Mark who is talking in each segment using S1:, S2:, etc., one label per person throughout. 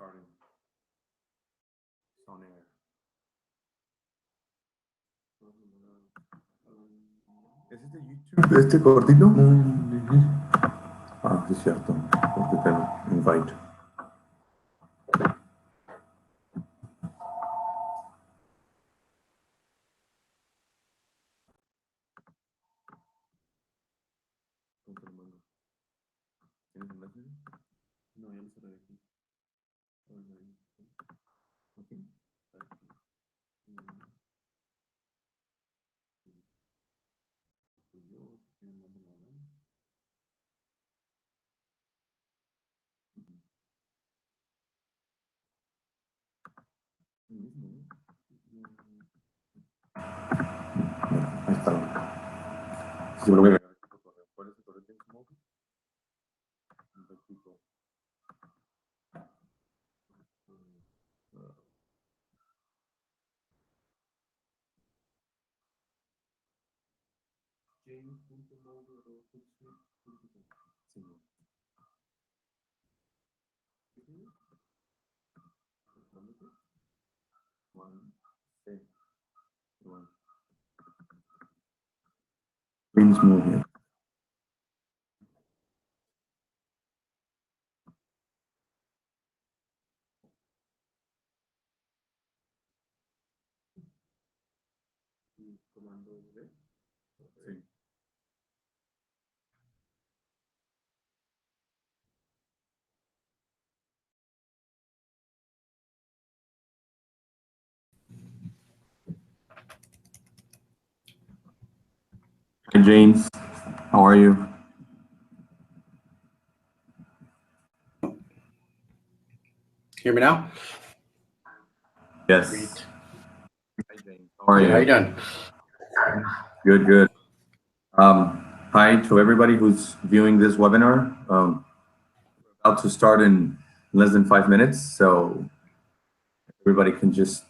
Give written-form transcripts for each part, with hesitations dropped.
S1: starting. It's on air. ¿Es este YouTube? ¿Este cortito? Ah, sí es cierto. Porque tengo invite. ¿Tienes enlace? No, ya lo cerré de aquí. Ok. Ahí está. Sí, me lo voy a agregar aquí por correo. ¿Cuál es el correo que tienes, Mulvey? Un ratito. James.mulvey@hootsuite.com. Sí. One, sí. One. James Mulvey. Comando V. Sí. Hi, James. How are you?
S2: Hear me now?
S1: Yes.
S2: Great.
S1: Hi, James. How are
S2: Good.
S1: you?
S2: How you doing?
S1: Good, good. Hi to everybody who's viewing this webinar. We're about to start in less than 5 minutes, so everybody can just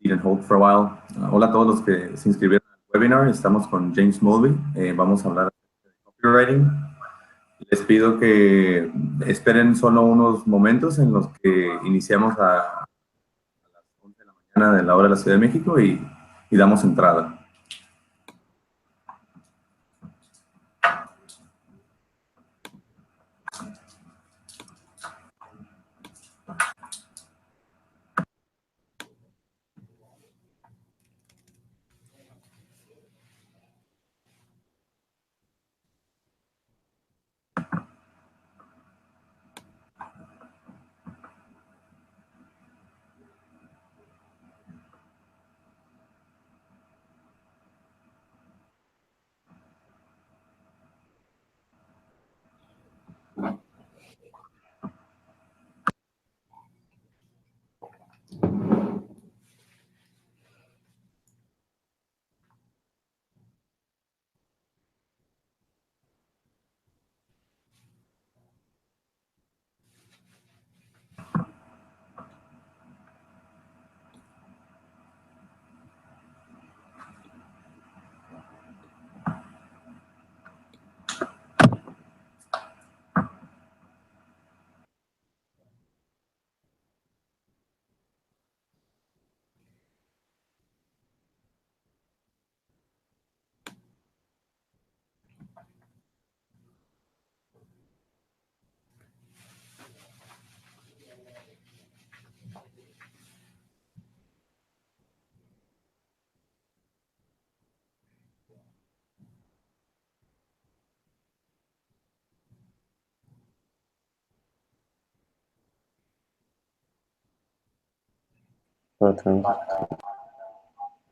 S1: sit and hold for a while. Hola a todos los que se inscribieron al webinar. Estamos con James Mulvey. Vamos a hablar de copywriting. Les pido que esperen solo unos momentos en los que iniciamos a las 11 de la mañana de la hora de la Ciudad de México y damos entrada.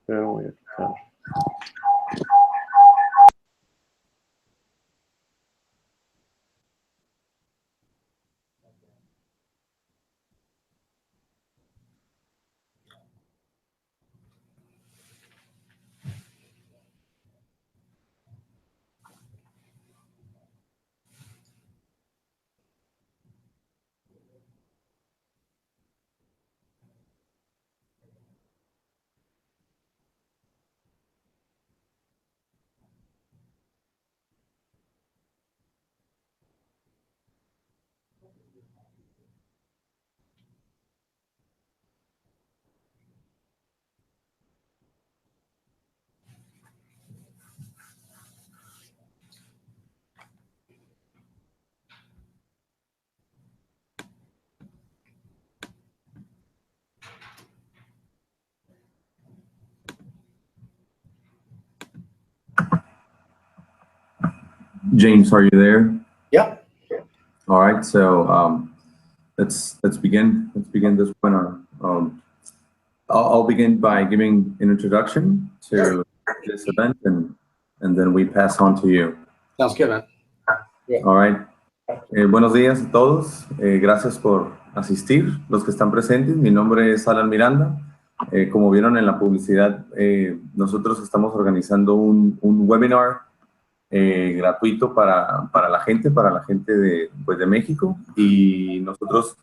S3: Pero voy a quitar.
S1: James, are you there?
S2: Yeah.
S1: All right, so let's begin. Let's begin this webinar. I'll begin by giving an introduction to this event, and then we pass on to you.
S2: Sounds good, man.
S1: All right. Buenos días a todos. Gracias por asistir, los que están presentes. Mi nombre es Alan Miranda. Como vieron en la publicidad, nosotros estamos organizando un webinar gratuito para la gente de México, y nosotros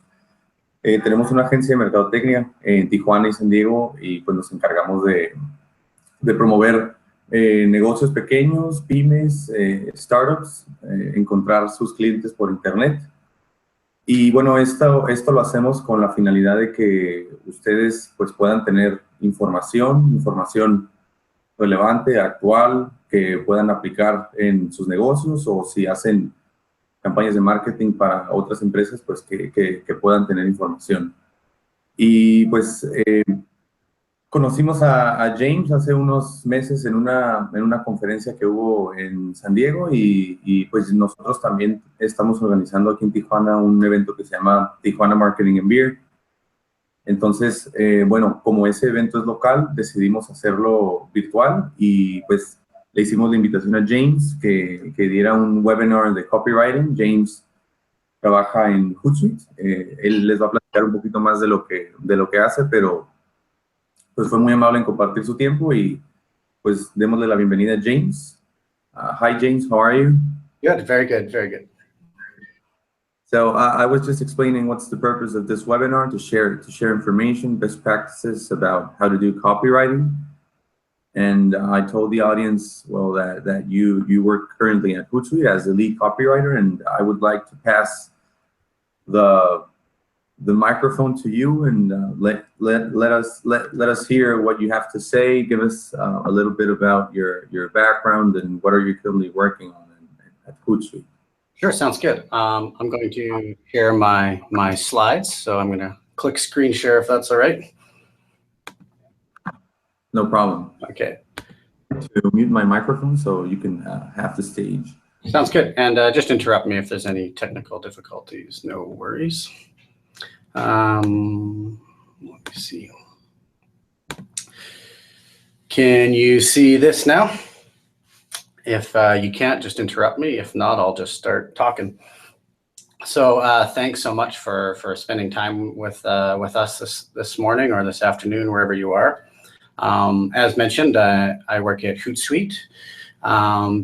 S1: tenemos una agencia de mercadotecnia en Tijuana y San Diego, y pues nos encargamos de promover negocios pequeños, pymes, startups, encontrar sus clientes por internet. Y bueno, esto lo hacemos con la finalidad de que ustedes pues puedan tener información relevante, actual, que puedan aplicar en sus negocios, o si hacen campañas de marketing para otras empresas, pues que puedan tener información. Y pues conocimos a James hace unos meses en una conferencia que hubo en San Diego, y pues nosotros también estamos organizando aquí en Tijuana un evento que se llama Tijuana Marketing and Beer. Entonces, bueno, como ese evento es local, decidimos hacerlo virtual, y pues le hicimos la invitación a James que diera un webinar de copywriting. James trabaja en Hootsuite. Él les va a platicar un poquito más de lo que hace, pero pues fue muy amable en compartir su tiempo, y pues démosle la bienvenida a James. Hi, James, how are you?
S2: Good, very good, very good.
S1: So I was just explaining what's the purpose of this webinar: to share information, best practices about how to do copywriting. And I told the audience, well, that you work currently at Hootsuite as the lead copywriter, and I would like to pass the microphone to you, and let us hear what you have to say. Give us a little bit about your background and what are you currently working on at Hootsuite.
S2: Sure, sounds good. I'm going to share my slides, so I'm going to click screen share if that's all right.
S1: No problem.
S2: Okay.
S1: To mute my microphone so you can have the stage.
S2: Sounds good. And just interrupt me if there's any technical difficulties. No worries. Let me see. Can you see this now? If you can't, just interrupt me. If not, I'll just start talking. So thanks so much for spending time with us this morning or this afternoon, wherever you are. As mentioned, I work at Hootsuite.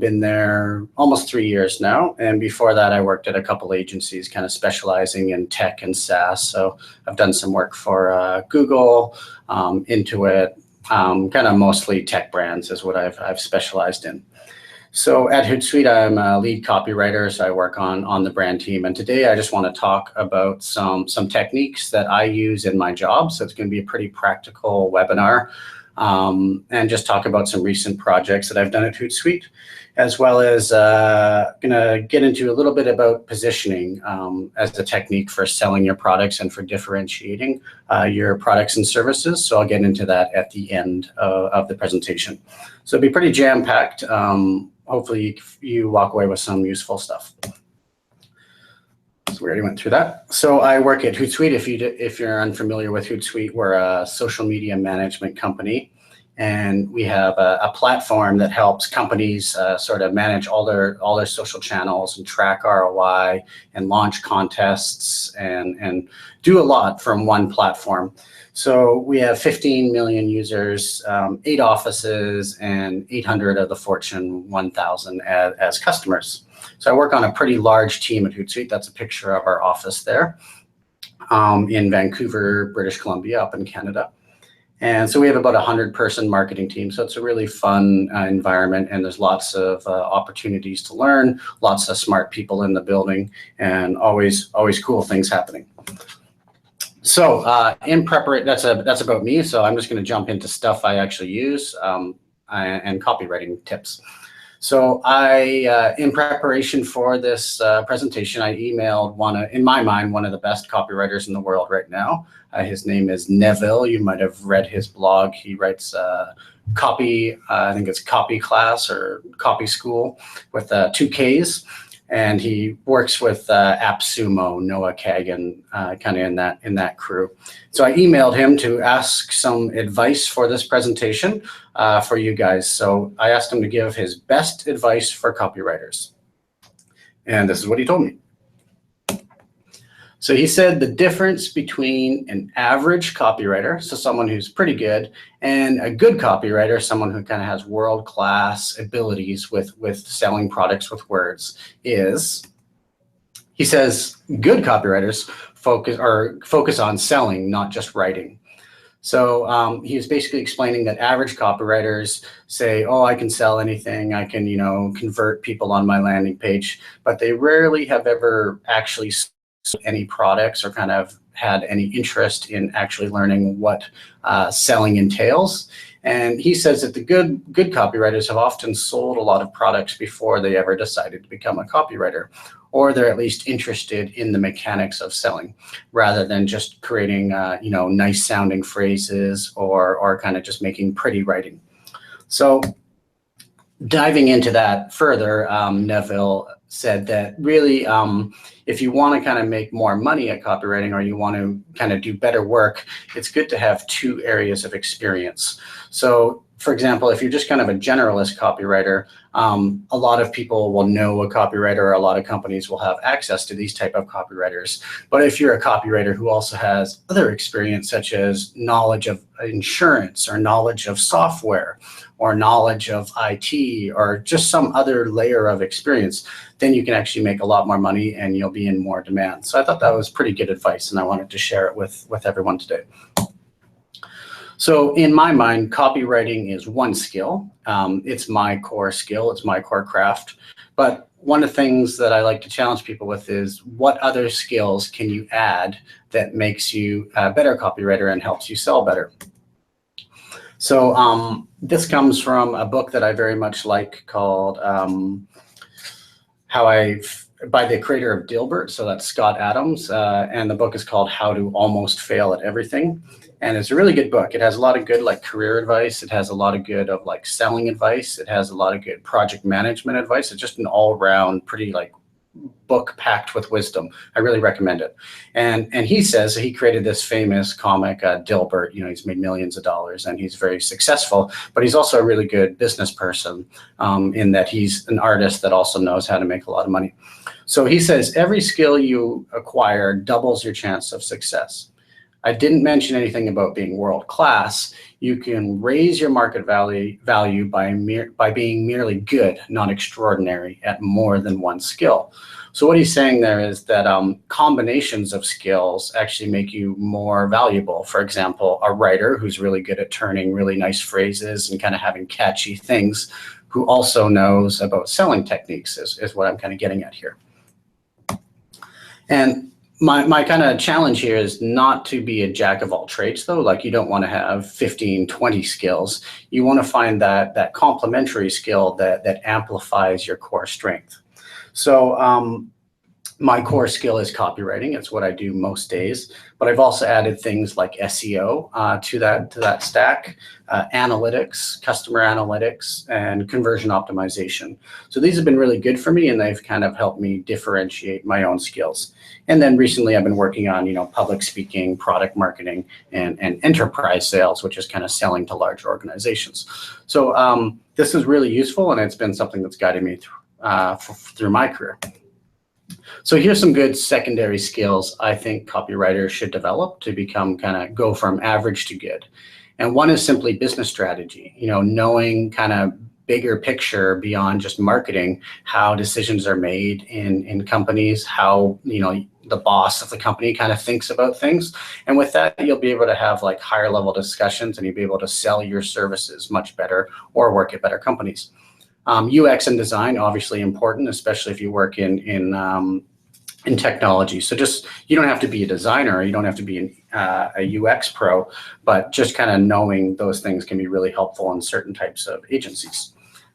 S2: Been there almost 3 years now, and before that I worked at a couple agencies kind of specializing in tech and SaaS. So I've done some work for Google, Intuit, kind of mostly tech brands is what I've specialized in. So at Hootsuite, I'm a lead copywriter, so I work on the brand team. And today I just want to talk about some techniques that I use in my job. So it's going to be a pretty practical webinar, and just talk about some recent projects that I've done at Hootsuite, as well as going to get into a little bit about positioning as a technique for selling your products and for differentiating your products and services. So I'll get into that at the end of the presentation. So it'll be pretty jam-packed. Hopefully you walk away with some useful stuff. So we already went through that. So I work at Hootsuite. If you're unfamiliar with Hootsuite, we're a social media management company, and we have a platform that helps companies sort of manage all their social channels and track ROI and launch contests and do a lot from one platform. So we have 15 million users, 8 offices, and 800 of the Fortune 1000 as customers. So I work on a pretty large team at Hootsuite. That's a picture of our office there in Vancouver, British Columbia, up in Canada. And so we have about 100-person marketing team. So it's a really fun environment, and there's lots of opportunities to learn, lots of smart people in the building, and always cool things happening. So in preparation, that's about me. So I'm just going to jump into stuff I actually use and copywriting tips. So in preparation for this presentation, I emailed in my mind, one of the best copywriters in the world right now. His name is Neville. You might have read his blog. He writes copy, I think it's Copy Class or Copy School with 2 Ks. And he works with AppSumo, Noah Kagan, kind of in that crew. So I emailed him to ask some advice for this presentation for you guys. So I asked him to give his best advice for copywriters. And this is what he told me. So he said the difference between an average copywriter, so someone who's pretty good, and a good copywriter, someone who kind of has world-class abilities with selling products with words, is, he says, good copywriters focus on selling, not just writing. So he was basically explaining that average copywriters say, oh, I can sell anything. I can, convert people on my landing page, but they rarely have ever actually any products or kind of had any interest in actually learning what selling entails. And he says that the good copywriters have often sold a lot of products before they ever decided to become a copywriter, or they're at least interested in the mechanics of selling rather than just creating nice sounding phrases or kind of just making pretty writing. So diving into that further, Neville said that really, if you want to kind of make more money at copywriting or you want to kind of do better work, it's good to have 2 areas of experience. So for example, if you're just kind of a generalist copywriter, a lot of people will know a copywriter, or a lot of companies will have access to these type of copywriters. But if you're a copywriter who also has other experience, such as knowledge of insurance or knowledge of software or knowledge of IT or just some other layer of experience, then you can actually make a lot more money and you'll be in more demand. So I thought that was pretty good advice, and I wanted to share it with everyone today. So in my mind, copywriting is one skill. It's my core skill. It's my core craft. But one of the things that I like to challenge people with is, what other skills can you add that makes you a better copywriter and helps you sell better? So this comes from a book that I very much like called by the creator of Dilbert. So that's Scott Adams. And the book is called How to Almost Fail at Everything. And it's a really good book. It has a lot of good career advice. It has a lot of good of selling advice. It has a lot of good project management advice. It's just an all-round pretty book packed with wisdom. I really recommend it. And he says he created this famous comic, Dilbert. He's made millions of dollars and he's very successful, but he's also a really good business person in that he's an artist that also knows how to make a lot of money. So he says every skill you acquire doubles your chance of success. I didn't mention anything about being world class. You can raise your market value by being merely good, not extraordinary, at more than one skill. So what he's saying there is that combinations of skills actually make you more valuable. For example, a writer who's really good at turning really nice phrases and kind of having catchy things, who also knows about selling techniques is what I'm kind of getting at here. And my kind of challenge here is not to be a jack of all trades, though. You don't want to have 15, 20 skills. You want to find that complementary skill that amplifies your core strength. So my core skill is copywriting. It's what I do most days. But I've also added things like SEO to that stack, analytics, customer analytics, and conversion optimization. So these have been really good for me, and they've kind of helped me differentiate my own skills. And then recently I've been working on, public speaking, product marketing, and enterprise sales, which is kind of selling to large organizations. So this is really useful, and it's been something that's guided me through my career. So here's some good secondary skills I think copywriters should develop to go from average to good. And one is simply business strategy, knowing kind of bigger picture beyond just marketing, how decisions are made in companies, how, the boss of the company kind of thinks about things. And with that, you'll be able to have higher level discussions, and you'll be able to sell your services much better or work at better companies. UX and design, obviously important, especially if you work in technology. So you don't have to be a designer, you don't have to be a UX pro, but just kind of knowing those things can be really helpful in certain types of agencies.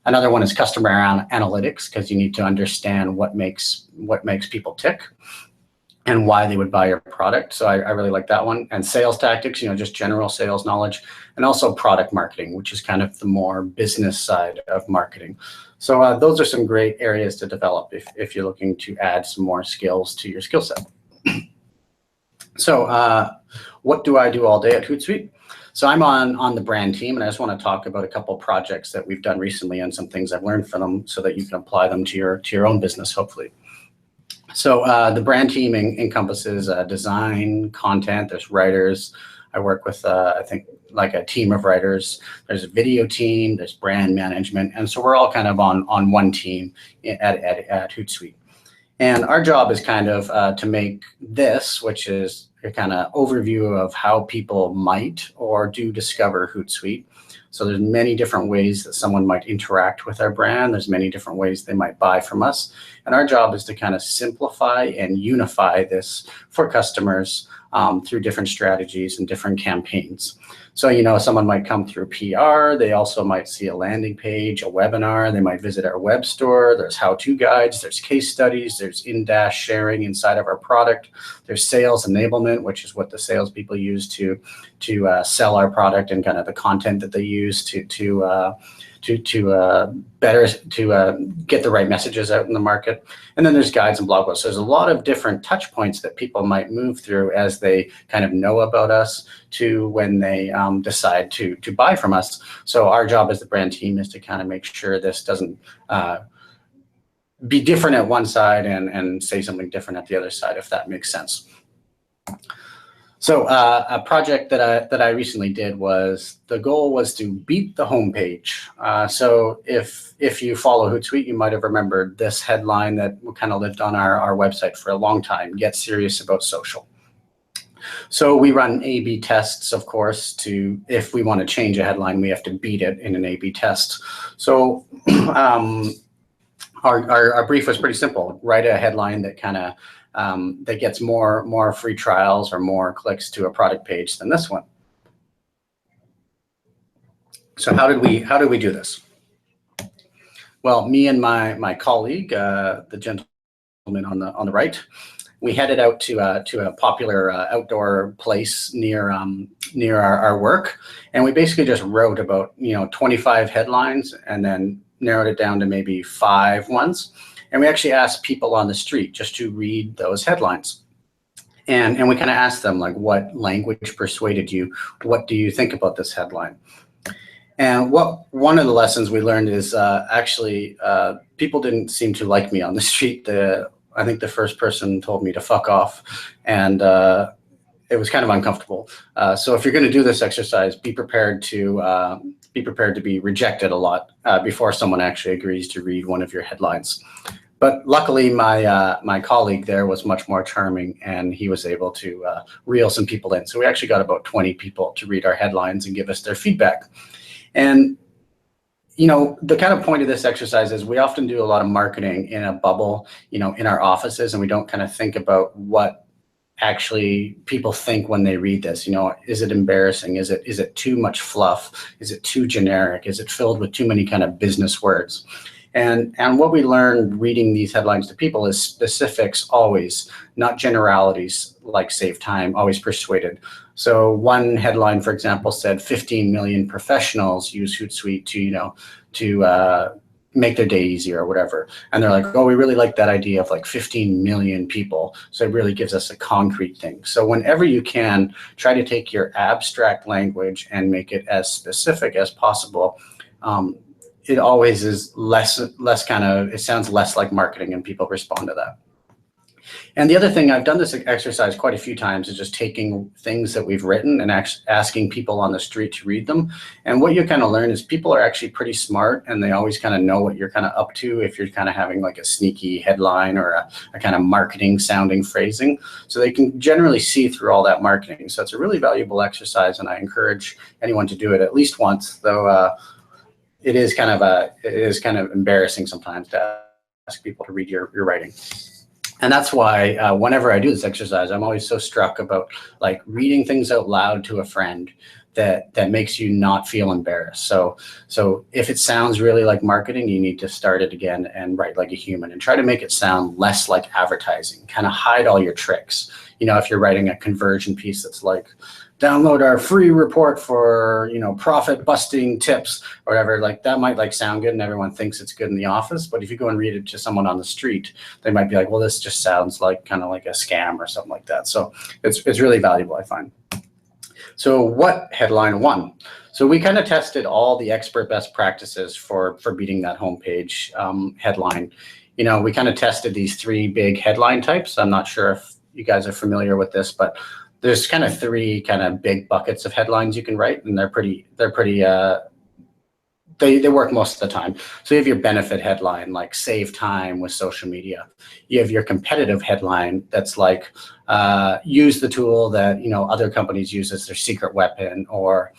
S2: Another one is customer analytics, because you need to understand what makes people tick and why they would buy your product. So I really like that one. And sales tactics, just general sales knowledge, and also product marketing, which is kind of the more business side of marketing. So those are some great areas to develop if you're looking to add some more skills to your skill set. So what do I do all day at Hootsuite? So I'm on the brand team, and I just want to talk about a couple of projects that we've done recently and some things I've learned from them so that you can apply them to your own business, hopefully. So the brand team encompasses design, content, there's writers. I work with, I think, like a team of writers. There's a video team, there's brand management. And so we're all kind of on one team at Hootsuite. And our job is kind of to make this, which is a kind of overview of how people might or do discover Hootsuite. So there's many different ways that someone might interact with our brand. There's many different ways they might buy from us. And our job is to kind of simplify and unify this for customers through different strategies and different campaigns. So, someone might come through PR. They also might see a landing page, a webinar. They might visit our web store. There's how-to guides. There's case studies. There's in-dash sharing inside of our product. There's sales enablement, which is what the salespeople use to sell our product, and kind of the content that they use to get the right messages out in the market. And then there's guides and blog posts. So there's a lot of different touch points that people might move through as they kind of know about us to when they decide to buy from us. So our job as the brand team is to kind of make sure this doesn't be different at one side and say something different at the other side, if that makes sense. So a project that I recently did the goal was to beat the homepage. So if you follow Hootsuite, you might have remembered this headline that kind of lived on our website for a long time: "Get serious about social." So we run A/B tests, of course, if we want to change a headline, we have to beat it in an A/B test. So our brief was pretty simple: write a headline that kind of that gets more free trials or more clicks to a product page than this one. So how did we do this? Well, me and my colleague, the gentleman on the right, we headed out to a popular outdoor place near our work, and we basically just wrote about 25 headlines and then narrowed it down to maybe 5 ones. And we actually asked people on the street just to read those headlines. And we kind of asked them, like, what language persuaded you? What do you think about this headline? And one of the lessons we learned is actually people didn't seem to like me on the street. I think the first person told me to fuck off, and it was kind of uncomfortable. So if you're going to do this exercise, be prepared to be rejected a lot before someone actually agrees to read one of your headlines. But luckily, my colleague there was much more charming, and he was able to reel some people in. So we actually got about 20 people to read our headlines and give us their feedback. And the kind of point of this exercise is we often do a lot of marketing in a bubble, in our offices, and we don't kind of think about what actually people think when they read this. Is it embarrassing? Is it too much fluff? Is it too generic? Is it filled with too many kind of business words? And what we learn reading these headlines to people is specifics always, not generalities like save time, always persuaded. So one headline, for example, said 15 million professionals use Hootsuite to make their day easier or whatever. And they're like, oh, we really like that idea of like 15 million people. So it really gives us a concrete thing. So whenever you can, try to take your abstract language and make it as specific as possible. It always is less kind of, it sounds less like marketing, and people respond to that. And the other thing, I've done this exercise quite a few times, is just taking things that we've written and asking people on the street to read them. And what you kind of learn is people are actually pretty smart, and they always kind of know what you're kind of up to if you're kind of having like a sneaky headline or a kind of marketing sounding phrasing. So they can generally see through all that marketing. So it's a really valuable exercise, and I encourage anyone to do it at least once, though it is kind of embarrassing sometimes to ask people to read your writing. And that's why whenever I do this exercise, I'm always so struck about like reading things out loud to a friend that makes you not feel embarrassed. So if it sounds really like marketing, you need to start it again and write like a human and try to make it sound less like advertising. Kind of hide all your tricks. If you're writing a conversion piece that's like, download our free report for, profit busting tips or whatever, like that might like sound good and everyone thinks it's good in the office. But if you go and read it to someone on the street, they might be like, well, this just sounds like kind of like a scam or something like that. So it's really valuable, I find. So what headline won? So we kind of tested all the expert best practices for beating that homepage headline. We kind of tested these 3 big headline types. I'm not sure if you guys are familiar with this, but there's kind of 3 kind of big buckets of headlines you can write, and they work most of the time. So you have your benefit headline, like save time with social media. You have your competitive headline that's like use the tool that other companies use as their secret weapon, or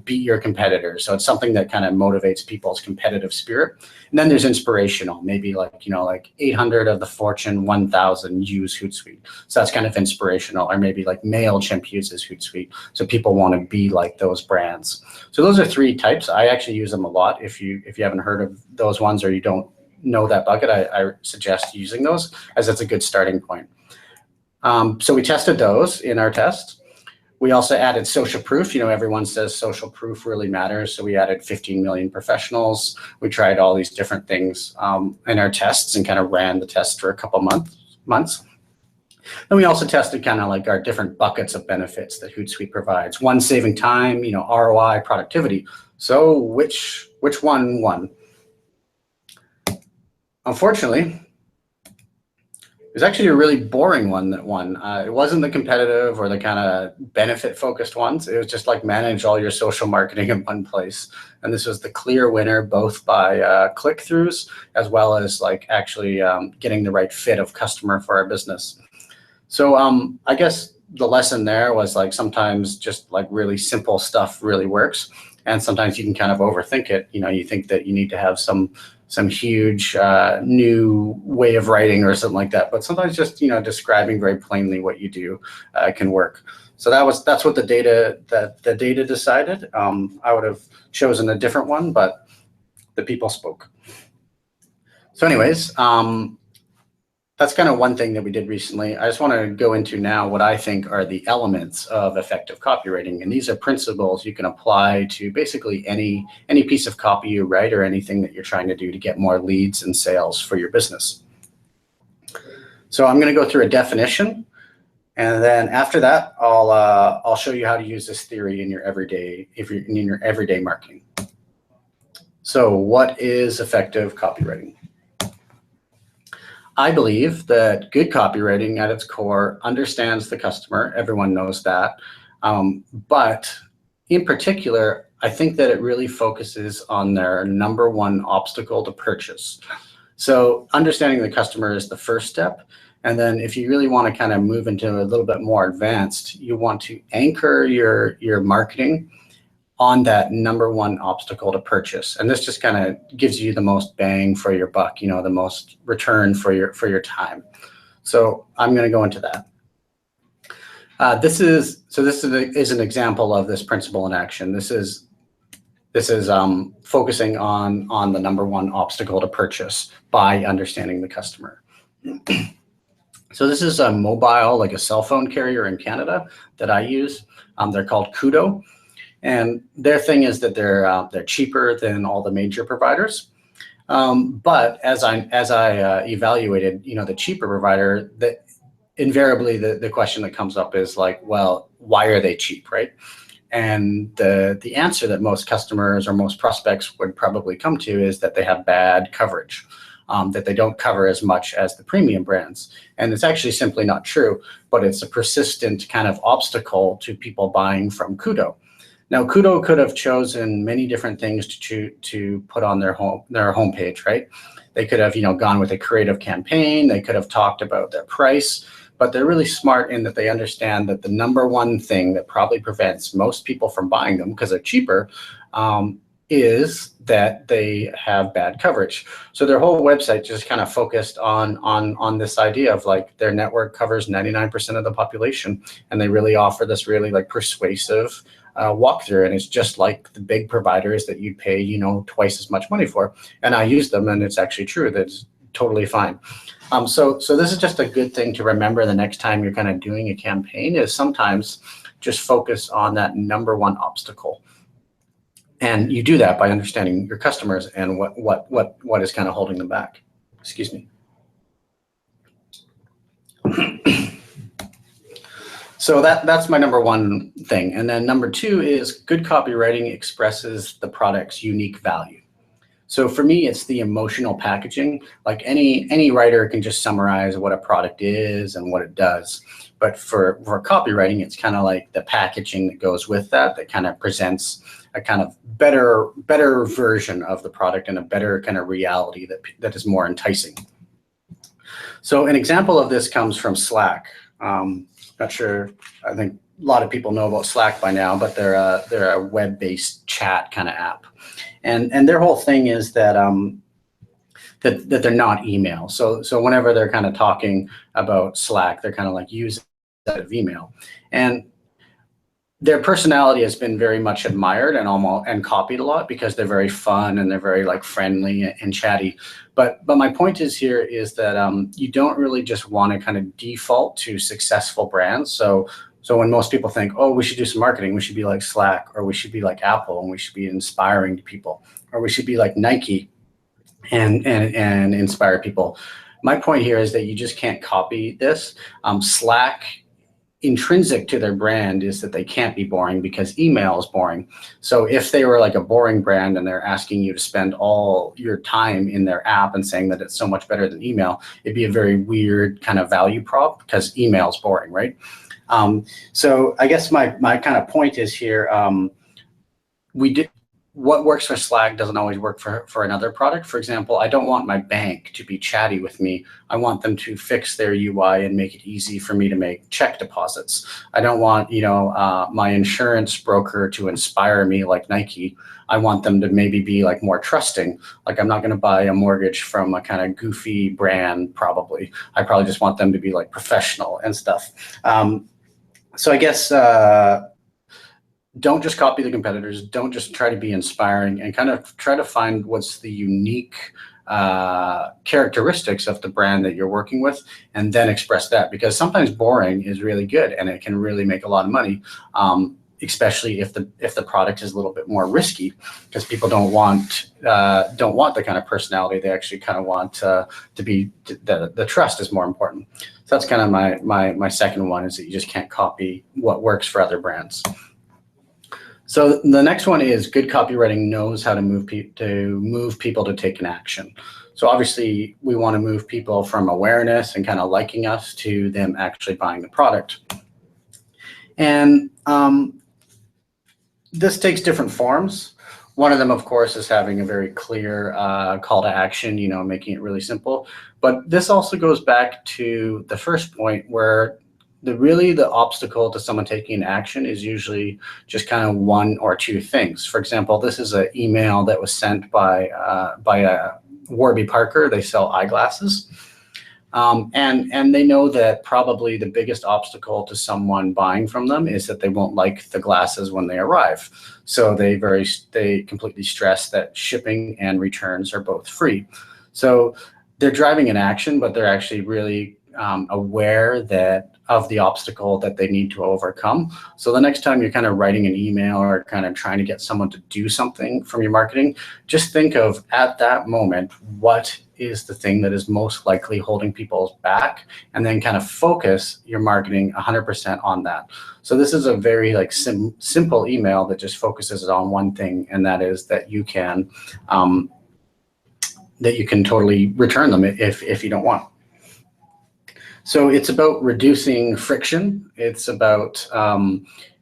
S2: beat your competitors. So it's something that kind of motivates people's competitive spirit. And then there's inspirational, maybe like 800 of the Fortune 1000 use Hootsuite. So that's kind of inspirational. Or maybe like MailChimp uses Hootsuite, so people want to be like those brands. So those are 3 types. I actually use them a lot. If you haven't heard of those ones, or you don't know that bucket, I suggest using those, as that's a good starting point. So we tested those in our test. We also added social proof. Everyone says social proof really matters. So we added 15 million professionals. We tried all these different things in our tests and kind of ran the test for a couple months. Then we also tested kind of like our different buckets of benefits that Hootsuite provides. One, saving time, ROI, productivity. So which one won? Unfortunately, it was actually a really boring one that won. It wasn't the competitive or the kind of benefit-focused ones. It was just like manage all your social marketing in one place. And this was the clear winner, both by click-throughs as well as like actually getting the right fit of customer for our business. So I guess the lesson there was like sometimes just like really simple stuff really works. And sometimes you can kind of overthink it. You think that you need to have some huge new way of writing or something like that. But sometimes just describing very plainly what you do can work. So that's what the data decided. I would have chosen a different one, but the people spoke. So anyways, that's kind of one thing that we did recently. I just want to go into now what I think are the elements of effective copywriting. And these are principles you can apply to basically any piece of copy you write, or anything that you're trying to do to get more leads and sales for your business. So I'm going to go through a definition, and then after that, I'll show you how to use this theory in your everyday marketing. So what is effective copywriting? I believe that good copywriting at its core understands the customer. Everyone knows that. But in particular, I think that it really focuses on their number one obstacle to purchase. So understanding the customer is the first step. And then if you really want to kind of move into a little bit more advanced, you want to anchor your marketing on that number one obstacle to purchase. And this just kind of gives you the most bang for your buck, the most return for your time. So I'm going to go into that. This is an example of this principle in action. This is focusing on the number one obstacle to purchase by understanding the customer. So this is a mobile, like a cell phone carrier in Canada that I use. They're called Kudo. And their thing is that they're cheaper than all the major providers. But as I evaluated, the cheaper provider, that invariably the question that comes up is like, well, why are they cheap, right? And the answer that most customers or most prospects would probably come to is that they have bad coverage, that they don't cover as much as the premium brands. And it's actually simply not true, but it's a persistent kind of obstacle to people buying from Kudo. Now, Kudo could have chosen many different things to put on their homepage, right? They could have, gone with a creative campaign. They could have talked about their price, but they're really smart in that they understand that the number one thing that probably prevents most people from buying them because they're cheaper is that they have bad coverage. So their whole website just kind of focused on this idea of like their network covers 99% of the population, and they really offer this really like persuasive walkthrough, and it's just like the big providers that you'd pay, you know, twice as much money for. And I use them, and it's actually true. That's totally fine. So this is just a good thing to remember the next time you're kind of doing a campaign, is sometimes just focus on that number one obstacle. And you do that by understanding your customers and what is kind of holding them back. Excuse me. So that's my number one thing. And then number two is good copywriting expresses the product's unique value. So for me, it's the emotional packaging. Like any writer can just summarize what a product is and what it does. But for copywriting, it's kind of like the packaging that goes with that kind of presents a kind of better version of the product and a better kind of reality that is more enticing. So an example of this comes from Slack. Not sure, I think a lot of people know about Slack by now, but they're a web-based chat kind of app. And their whole thing is that that they're not email. So whenever they're kind of talking about Slack, they're kind of like using that of email. And their personality has been very much admired and copied a lot because they're very fun and they're very like friendly and chatty. But my point here is that you don't really just want to kind of default to successful brands. So when most people think, oh, we should do some marketing, we should be like Slack, or we should be like Apple, and we should be inspiring to people, or we should be like Nike and inspire people. My point here is that you just can't copy this. Slack, intrinsic to their brand is that they can't be boring because email is boring. So if they were like a boring brand and they're asking you to spend all your time in their app and saying that it's so much better than email, it'd be a very weird kind of value prop because email is boring, right? So I guess my kind of point is here, what works for Slack doesn't always work for another product. For example, I don't want my bank to be chatty with me. I want them to fix their UI and make it easy for me to make check deposits. I don't want, my insurance broker to inspire me like Nike. I want them to maybe be like more trusting. Like I'm not going to buy a mortgage from a kind of goofy brand, probably. I probably just want them to be like professional and stuff. So I guess, don't just copy the competitors. Don't just try to be inspiring, and kind of try to find what's the unique characteristics of the brand that you're working with, and then express that. Because sometimes boring is really good, and it can really make a lot of money, especially if the product is a little bit more risky, because people don't want the kind of personality. They actually kind of want to be the trust is more important. So that's kind of my second one, is that you just can't copy what works for other brands. So the next one is good copywriting knows how to move people to take an action. So obviously we want to move people from awareness and kind of liking us to them actually buying the product. And this takes different forms. One of them, of course, is having a very clear call to action, making it really simple. But this also goes back to the first point, where the obstacle to someone taking action is usually just kind of one or two things. For example, this is an email that was sent by Warby Parker. They sell eyeglasses. And they know that probably the biggest obstacle to someone buying from them is that they won't like the glasses when they arrive. So they completely stress that shipping and returns are both free. So they're driving an action, but they're actually really aware of the obstacle that they need to overcome. So the next time you're kind of writing an email or kind of trying to get someone to do something from your marketing, just think of, at that moment, what is the thing that is most likely holding people back, and then kind of focus your marketing 100% on that. So this is a very simple email that just focuses on one thing, and that is that you can totally return them if you don't want. So it's about reducing friction. It's about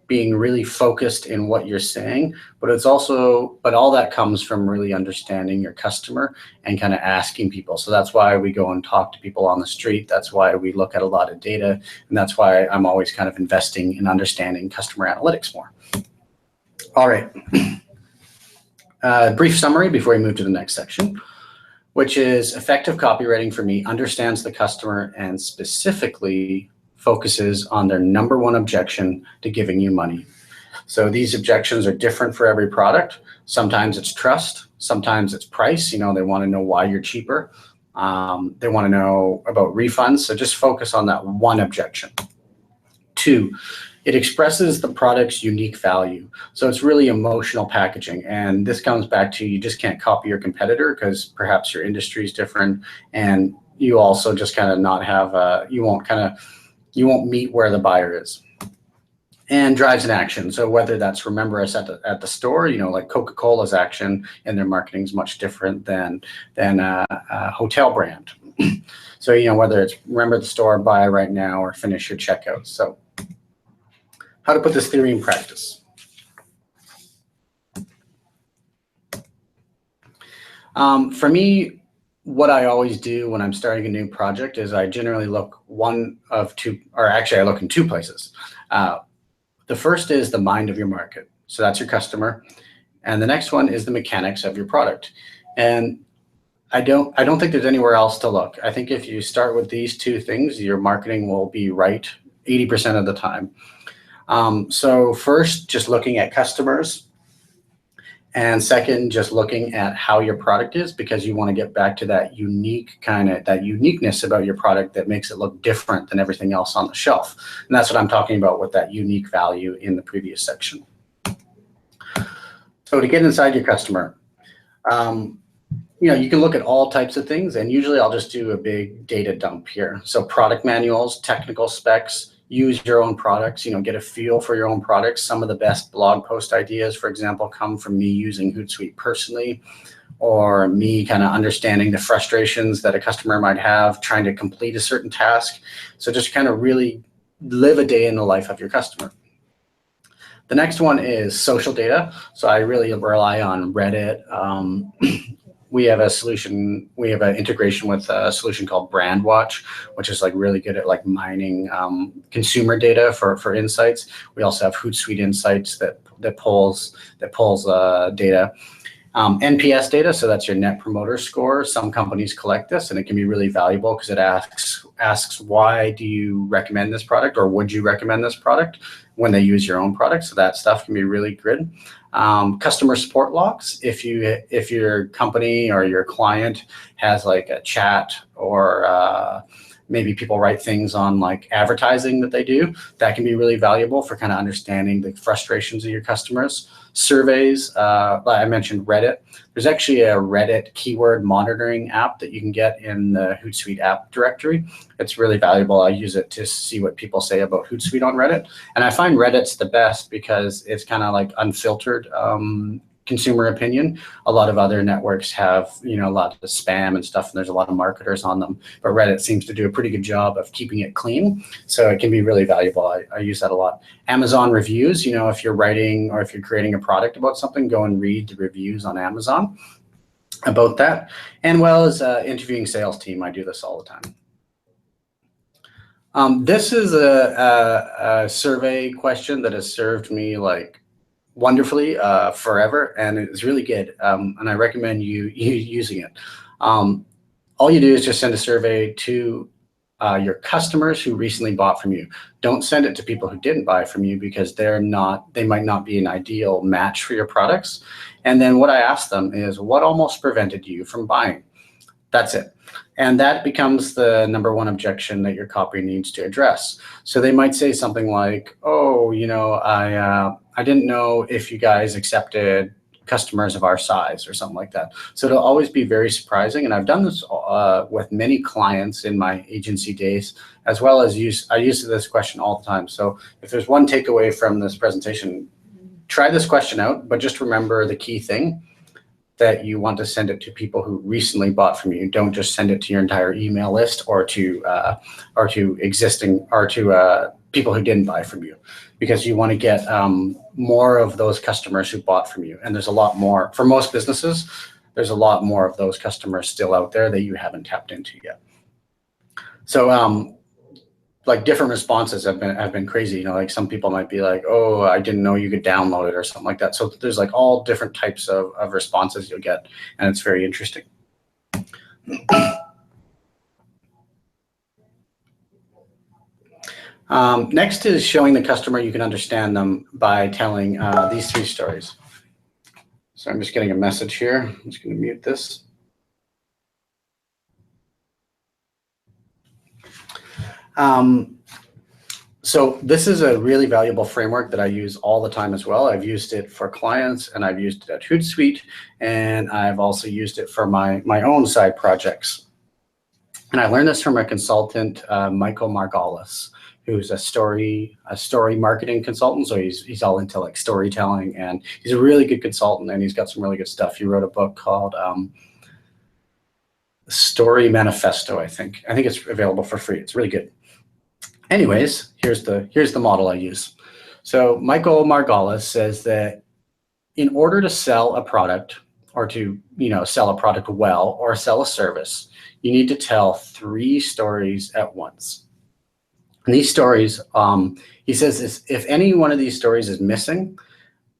S2: being really focused in what you're saying, but all that comes from really understanding your customer and kind of asking people. So that's why we go and talk to people on the street. That's why we look at a lot of data. And that's why I'm always kind of investing in understanding customer analytics more. All right. Brief summary before we move to the next section, which is effective copywriting for me understands the customer and specifically focuses on their number one objection to giving you money. So these objections are different for every product. Sometimes it's trust, sometimes it's price. They want to know why you're cheaper. They want to know about refunds. So just focus on that one objection. 2, it expresses the product's unique value. So it's really emotional packaging. And this comes back to, you just can't copy your competitor because perhaps your industry is different. And you also just kind of not have, you won't meet where the buyer is. And drives an action. So whether that's remember us at the store, like Coca-Cola's action in their marketing is much different than a hotel brand. So, whether it's remember the store, buy right now, or finish your checkout. So how to put this theory in practice. For me, what I always do when I'm starting a new project is I generally look I look in 2 places. The first is the mind of your market. So that's your customer. And the next one is the mechanics of your product. And I don't think there's anywhere else to look. I think if you start with these 2 things, your marketing will be right 80% of the time. So first, just looking at customers. And second, just looking at how your product is, because you want to get back to that uniqueness about your product that makes it look different than everything else on the shelf. And that's what I'm talking about with that unique value in the previous section. So to get inside your customer, you can look at all types of things, and usually I'll just do a big data dump here. So product manuals, technical specs, use your own products, get a feel for your own products. Some of the best blog post ideas, for example, come from me using Hootsuite personally, or me kind of understanding the frustrations that a customer might have trying to complete a certain task. So just kind of really live a day in the life of your customer. The next one is social data. So I really rely on Reddit. We have a solution. We have an integration with a solution called Brandwatch, which is really good at mining consumer data for insights. We also have Hootsuite Insights that pulls data. NPS data, so that's your Net Promoter Score. Some companies collect this, and it can be really valuable because it asks why do you recommend this product, or would you recommend this product when they use your own product. So that stuff can be really good. Customer support logs. If your company or your client has a chat, or maybe people write things on advertising that they do, that can be really valuable for kind of understanding the frustrations of your customers. Surveys, I mentioned Reddit. There's actually a Reddit keyword monitoring app that you can get in the Hootsuite app directory. It's really valuable. I use it to see what people say about Hootsuite on Reddit. And I find Reddit's the best because it's kind of unfiltered consumer opinion. A lot of other networks have, a lot of spam and stuff, and there's a lot of marketers on them. But Reddit seems to do a pretty good job of keeping it clean. So it can be really valuable. I use that a lot. Amazon reviews, if you're writing or if you're creating a product about something, go and read the reviews on Amazon about that. And well as interviewing sales team, I do this all the time. This is a survey question that has served me wonderfully forever, and it's really good, and I recommend you using it. All you do is just send a survey to your customers who recently bought from you. Don't send it to people who didn't buy from you, because they might not be an ideal match for your products. And then what I ask them is, what almost prevented you from buying? That's it. And that becomes the number one objection that your copy needs to address. So they might say something like, oh, I didn't know if you guys accepted customers of our size, or something like that. So it'll always be very surprising. And I've done this with many clients in my agency days, as well as I use this question all the time. So if there's one takeaway from this presentation, try this question out, but just remember the key thing, that you want to send it to people who recently bought from you. Don't just send it to your entire email list, or to people who didn't buy from you, because you want to get more of those customers who bought from you. And there's a lot more for most businesses. There's a lot more of those customers still out there that you haven't tapped into yet. So different responses have been crazy. Some people might be like, oh, I didn't know you could download it, or something like that. So there's all different types of responses you'll get, and it's very interesting. Next is showing the customer you can understand them by telling these 3 stories. So I'm just getting a message here. I'm just going to mute this. So this is a really valuable framework that I use all the time as well. I've used it for clients, and I've used it at Hootsuite, and I've also used it for my own side projects. And I learned this from a consultant, Michael Margolis, who's a story marketing consultant. So he's all into like storytelling, and he's a really good consultant, and he's got some really good stuff. He wrote a book called Story Manifesto, I think. I think it's available for free. It's really good. Anyways, here's the model I use. So Michael Margolis says that in order to sell a product, or to sell a product well, or sell a service, you need to tell 3 stories at once. And these stories, he says, if any one of these stories is missing,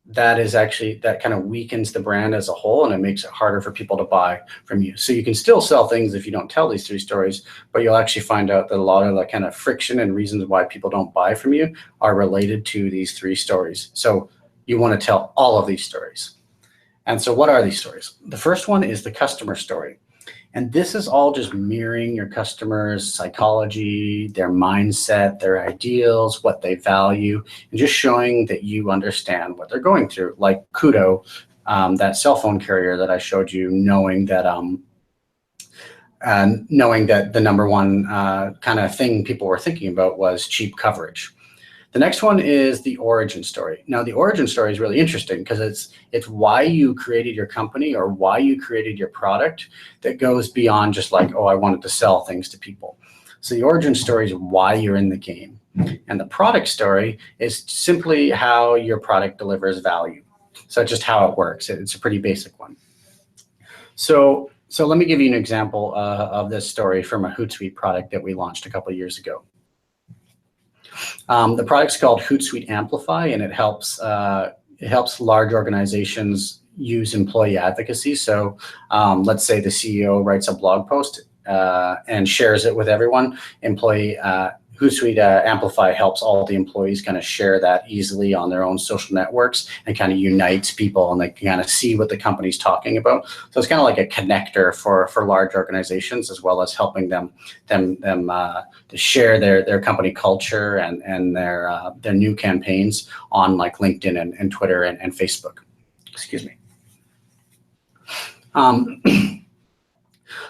S2: that kind of weakens the brand as a whole, and it makes it harder for people to buy from you. So you can still sell things if you don't tell these 3 stories, but you'll actually find out that a lot of the kind of friction and reasons why people don't buy from you are related to these 3 stories. So you want to tell all of these stories. And so what are these stories? The first one is the customer story. And this is all just mirroring your customers' psychology, their mindset, their ideals, what they value, and just showing that you understand what they're going through. Like Kudo, that cell phone carrier that I showed you, knowing that the number one kind of thing people were thinking about was cheap coverage. The next one is the origin story. Now, the origin story is really interesting because it's why you created your company or why you created your product that goes beyond just like, oh, I wanted to sell things to people. So the origin story is why you're in the game. And the product story is simply how your product delivers value. So just how it works. It's a pretty basic one. So let me give you an example of this story from a Hootsuite product that we launched a couple of years ago. The product's called Hootsuite Amplify, and it helps large organizations use employee advocacy. So let's say the CEO writes a blog post and shares it with everyone. Hootsuite Amplify helps all the employees kind of share that easily on their own social networks and kind of unites people, and they can kind of see what the company's talking about. So it's kind of like a connector for large organizations, as well as helping them to share their company culture and their new campaigns on like LinkedIn and Twitter and Facebook. Excuse me.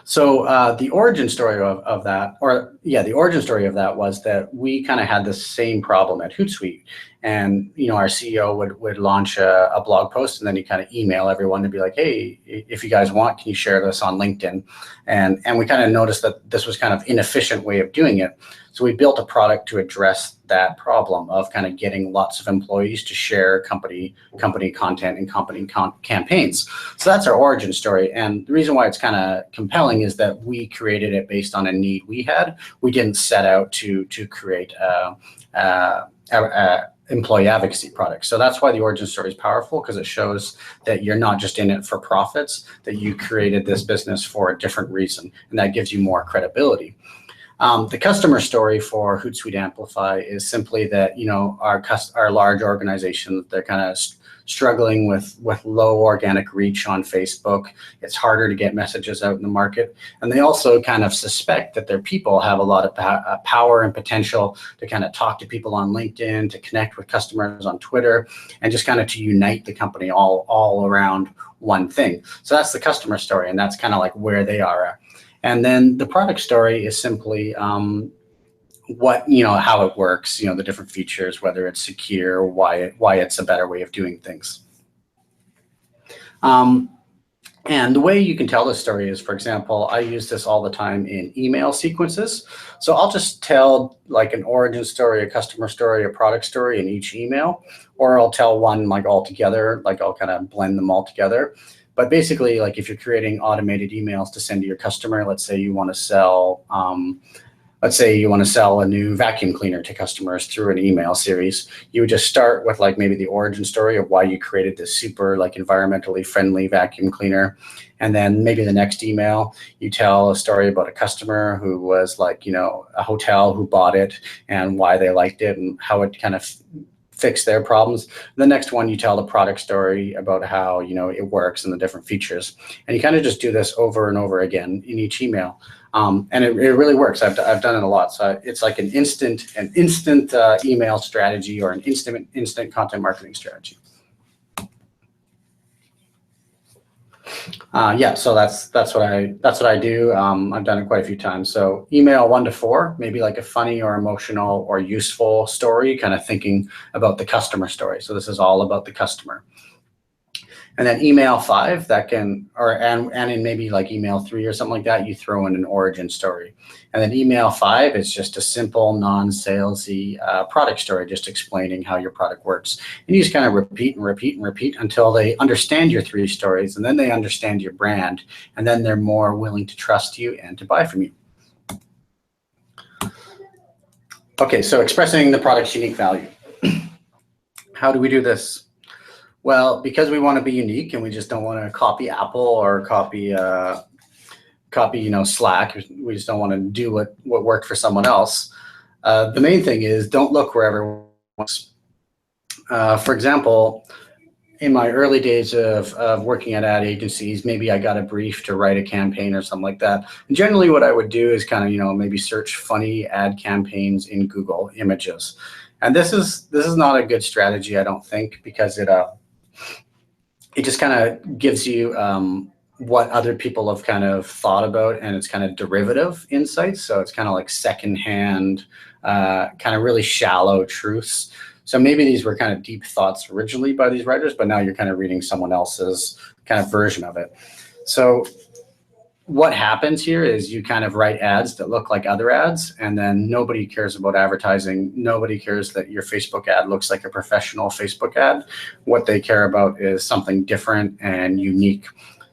S2: So the origin story of that was that we kind of had the same problem at Hootsuite, and our CEO would launch a blog post, and then he kind of email everyone to be like, hey, if you guys want, can you share this on LinkedIn? And we kind of noticed that this was kind of inefficient way of doing it. So we built a product to address that problem of kind of getting lots of employees to share company content and company campaigns. So that's our origin story. And the reason why it's kind of compelling is that we created it based on a need we had. We didn't set out to create employee advocacy product. So that's why the origin story is powerful, because it shows that you're not just in it for profits, that you created this business for a different reason, and that gives you more credibility. The customer story for Hootsuite Amplify is simply that our large organizations, they're kind of struggling with low organic reach on Facebook. It's harder to get messages out in the market, and they also kind of suspect that their people have a lot of power and potential to kind of talk to people on LinkedIn, to connect with customers on Twitter, and just kind of to unite the company all around one thing. So that's the customer story, and that's kind of like where they are at. And then the product story is simply how it works, the different features, whether it's secure, why it's a better way of doing things. And the way you can tell this story is, for example, I use this all the time in email sequences. So I'll just tell like an origin story, a customer story, a product story in each email, or I'll tell one like all together, like I'll kind of blend them all together. But basically, like if you're creating automated emails to send to your customer, let's say you want to sell, let's say you want to sell a new vacuum cleaner to customers through an email series. You would just start with like maybe the origin story of why you created this super like environmentally friendly vacuum cleaner. And then maybe the next email, you tell a story about a customer who was like, a hotel who bought it and why they liked it and how it kind of fix their problems. The next one, you tell the product story about how, it works and the different features. And you kind of just do this over and over again in each email. And it really works. I've done it a lot. So it's like an instant email strategy or an instant content marketing strategy. So that's what I do. I've done it quite a few times. So email 1 to 4, maybe like a funny or emotional or useful story, kind of thinking about the customer story. So this is all about the customer. And then email 5, and in maybe like email 3 or something like that, you throw in an origin story. And then email 5 is just a simple, non-salesy product story, just explaining how your product works. And you just kind of repeat and repeat and repeat until they understand your 3 stories, and then they understand your brand, and then they're more willing to trust you and to buy from you. Okay, so expressing the product's unique value. How do we do this? Well, because we want to be unique and we just don't want to copy Apple or copy Slack. We just don't want to do what worked for someone else. The main thing is don't look where everyone wants. For example, in my early days of working at ad agencies, maybe I got a brief to write a campaign or something like that. And generally what I would do is kind of, maybe search funny ad campaigns in Google Images. And this is not a good strategy, I don't think, because it just kind of gives you what other people have kind of thought about, and it's kind of derivative insights. So it's kind of like secondhand, kind of really shallow truths. So maybe these were kind of deep thoughts originally by these writers, but now you're kind of reading someone else's kind of version of it. So what happens here is you kind of write ads that look like other ads, and then nobody cares about advertising. Nobody cares that your Facebook ad looks like a professional Facebook ad. What they care about is something different and unique.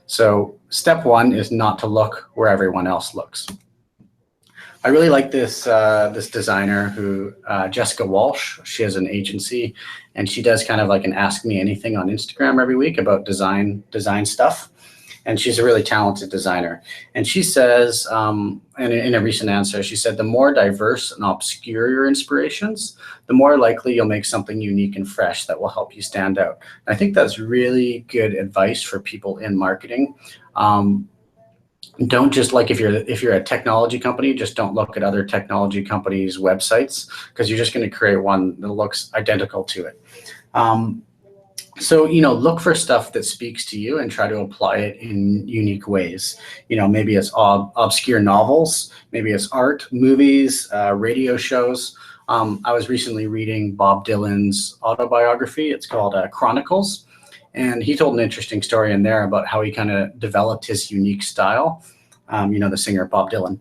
S2: So step 1 is not to look where everyone else looks. I really like this designer who, Jessica Walsh. She has an agency, and she does kind of like an Ask Me Anything on Instagram every week about design stuff. And she's a really talented designer. And she says, in a recent answer, she said, the more diverse and obscure your inspirations, the more likely you'll make something unique and fresh that will help you stand out. And I think that's really good advice for people in marketing. Don't just like, if you're a technology company, just don't look at other technology companies' websites, because you're just going to create one that looks identical to it. So, look for stuff that speaks to you and try to apply it in unique ways. Maybe it's obscure novels, maybe it's art, movies, radio shows. I was recently reading Bob Dylan's autobiography. It's called Chronicles. And he told an interesting story in there about how he kind of developed his unique style. The singer Bob Dylan.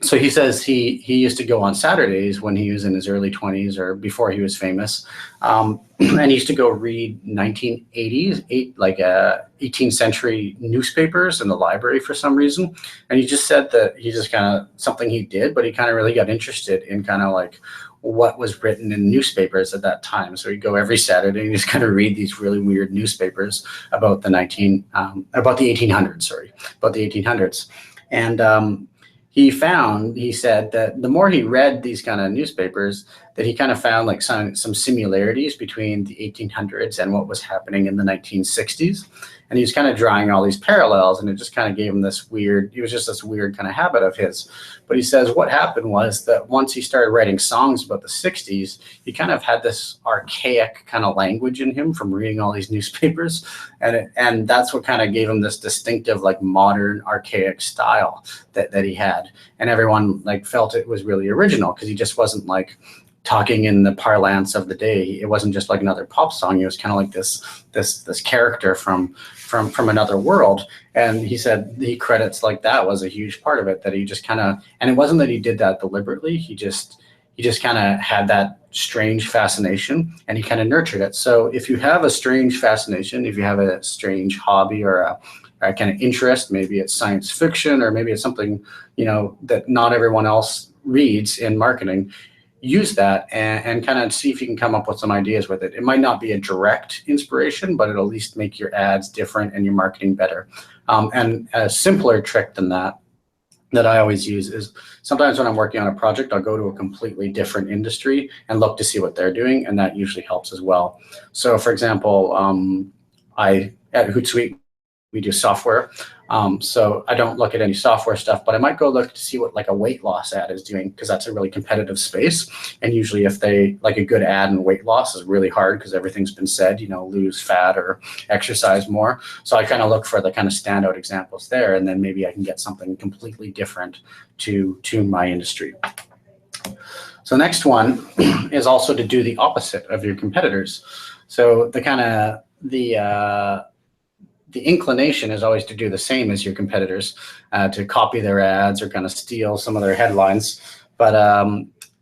S2: So he says he used to go on Saturdays when he was in his early 20s or before he was famous, and he used to go read 18th century newspapers in the library for some reason. And he just said that he just kind of something he did, but he kind of really got interested in kind of like what was written in newspapers at that time. So he'd go every Saturday and just kind of read these really weird newspapers about the 1800s. And he said that the more he read these kind of newspapers, that he kind of found like some similarities between the 1800s and what was happening in the 1960s. And he was kind of drawing all these parallels, and it just kind of gave him it was just this weird kind of habit of his. But he says what happened was that once he started writing songs about the 60s, he kind of had this archaic kind of language in him from reading all these newspapers. And that's what kind of gave him this distinctive, like modern, archaic style that he had. And everyone like felt it was really original, because he just wasn't like talking in the parlance of the day. It wasn't just like another pop song. It was kind of like this character from another world. And he said he credits like that was a huge part of it, that he just kind of, and it wasn't that he did that deliberately. He just kind of had that strange fascination, and he kind of nurtured it. So if you have a strange fascination, if you have a strange hobby or kind of interest. Maybe it's science fiction, or maybe it's something, you know, that not everyone else reads in marketing. Use that and kind of see if you can come up with some ideas with it. It might not be a direct inspiration, but it'll at least make your ads different and your marketing better. And a simpler trick than that I always use is sometimes when I'm working on a project, I'll go to a completely different industry and look to see what they're doing, and that usually helps as well. So for example, at Hootsuite, we do software. So I don't look at any software stuff, but I might go look to see what like a weight loss ad is doing, because that's a really competitive space. And usually if they like a good ad in weight loss is really hard because everything's been said, you know, lose fat or exercise more. So I kind of look for the kind of standout examples there, and then maybe I can get something completely different to my industry. So next one is also to do the opposite of your competitors. So the kind of the inclination is always to do the same as your competitors, to copy their ads or kind of steal some of their headlines. But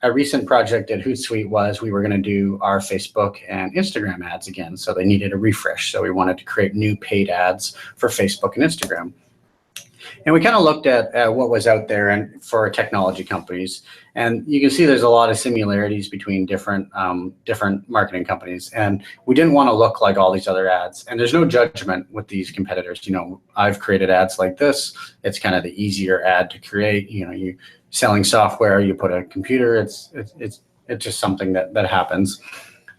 S2: a recent project at Hootsuite was we were going to do our Facebook and Instagram ads again. So they needed a refresh. So we wanted to create new paid ads for Facebook and Instagram. And we kind of looked at what was out there and for technology companies. And you can see there's a lot of similarities between different marketing companies. And we didn't want to look like all these other ads. And there's no judgment with these competitors. You know, I've created ads like this. It's kind of the easier ad to create. You know, you selling software, you put a computer, it's just something that happens.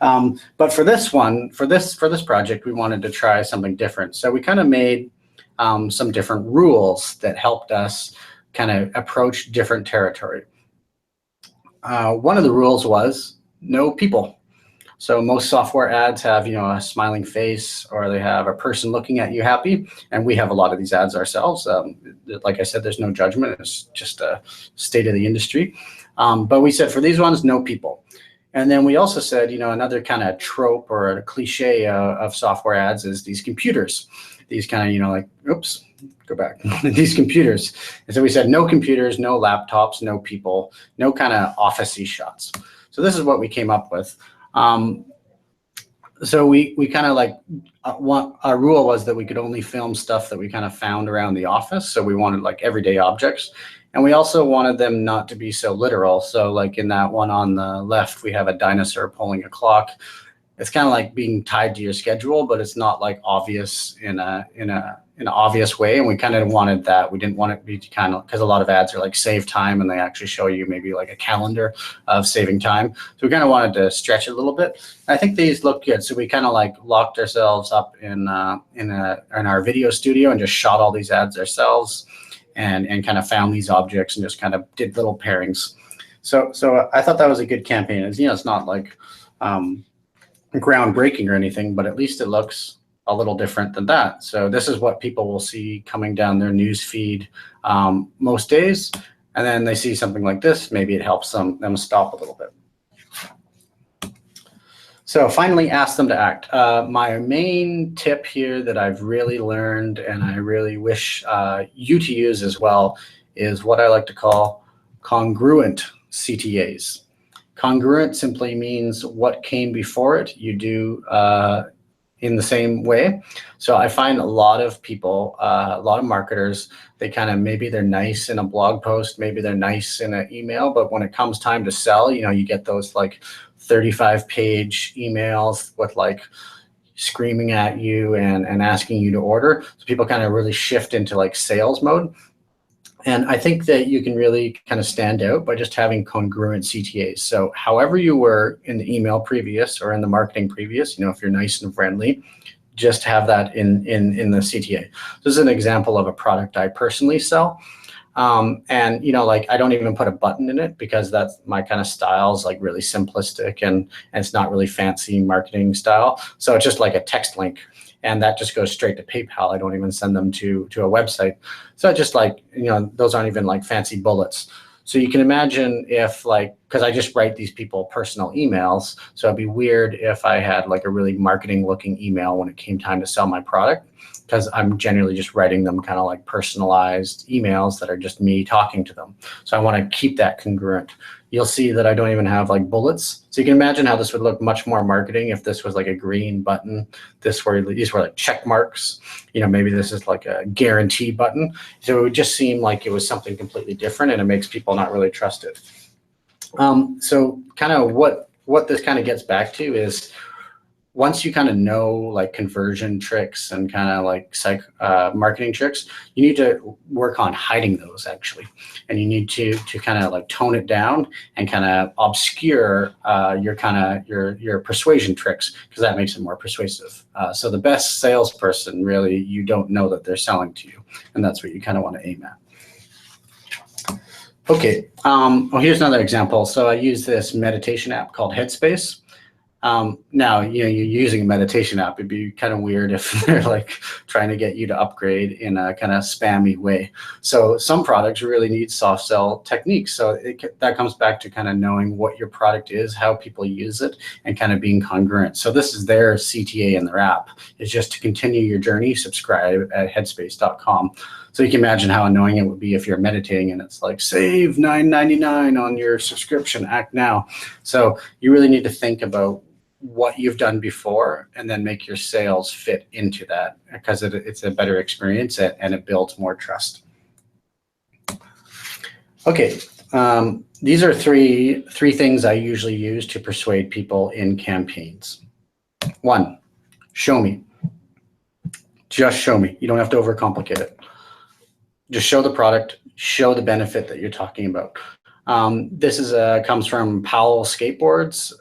S2: But for this one, for this project, we wanted to try something different. So we kind of made some different rules that helped us kind of approach different territory. One of the rules was no people. So most software ads have, you know, a smiling face, or they have a person looking at you happy. And we have a lot of these ads ourselves. Like I said, there's no judgment. It's just a state of the industry. But we said for these ones, no people. And then we also said, you know, another kind of trope or a cliche of software ads is these computers. These kind of, you know, like, oops, go back, these computers. And so we said no computers, no laptops, no people, no kind of office-y shots. So this is what we came up with. So we kind of like, our rule was that we could only film stuff that we kind of found around the office. So we wanted like everyday objects. And we also wanted them not to be so literal. So like in that one on the left, we have a dinosaur pulling a clock. It's kind of like being tied to your schedule, but it's not like obvious in an obvious way. And we kind of wanted that. We didn't want it to be kind of, because a lot of ads are like save time, and they actually show you maybe like a calendar of saving time. So we kind of wanted to stretch it a little bit. I think these look good. So we kind of like locked ourselves up in our video studio and just shot all these ads ourselves, and kind of found these objects and just kind of did little pairings. So I thought that was a good campaign. It's, you know, it's not like groundbreaking or anything, but at least it looks a little different than that. So this is what people will see coming down their news feed most days. And then they see something like this, maybe it helps them stop a little bit. So finally, ask them to act. My main tip here that I've really learned, and I really wish you to use as well, is what I like to call congruent CTAs. Congruent simply means what came before it, you do in the same way. So I find a lot of people, a lot of marketers, they kind of, maybe they're nice in a blog post, maybe they're nice in an email, but when it comes time to sell, you know, you get those like 35-page emails with like screaming at you and asking you to order. So people kind of really shift into like sales mode. And I think that you can really kind of stand out by just having congruent CTAs. So however you were in the email previous or in the marketing previous, you know, if you're nice and friendly, just have that in the CTA. This is an example of a product I personally sell. And, you know, like I don't even put a button in it because that's my kind of style is like really simplistic and it's not really fancy marketing style. So it's just like a text link. And that just goes straight to PayPal. I don't even send them to a website. So just like, you know, those aren't even like fancy bullets. So you can imagine if like, because I just write these people personal emails. So it'd be weird if I had like a really marketing looking email when it came time to sell my product, because I'm generally just writing them kind of like personalized emails that are just me talking to them. So I want to keep that congruent. you'll see that I don't even have like bullets. So you can imagine how this would look much more marketing if this was like a green button. These were like check marks. Maybe this is like a guarantee button. So it would just seem like it was something completely different, and it makes people not really trust it. So kind of what this kind of gets back to is, once you kind of know like conversion tricks and kind of like marketing tricks, you need to work on hiding those actually. And you need to kind of like tone it down and kind of obscure your persuasion tricks, because that makes it more persuasive. So the best salesperson, really, you don't know that they're selling to you. And that's what you kind of want to aim at. Okay, well, here's another example. So I use this meditation app called Headspace. Now, you're using a meditation app. It'd be kind of weird if they're like trying to get you to upgrade in a kind of spammy way. So some products really need soft sell techniques. So that comes back to kind of knowing what your product is, how people use it, and kind of being congruent. So this is their CTA in their app. It's just to continue your journey, subscribe at headspace.com. So you can imagine how annoying it would be if you're meditating and it's like, save $9.99 on your subscription, act now. So you really need to think about what you've done before and then make your sales fit into that, because it's a better experience and it builds more trust. Okay, these are three things I usually use to persuade people in campaigns. 1, show me. Just show me. You don't have to overcomplicate it. Just show the product, show the benefit that you're talking about. This comes from Powell Skateboards.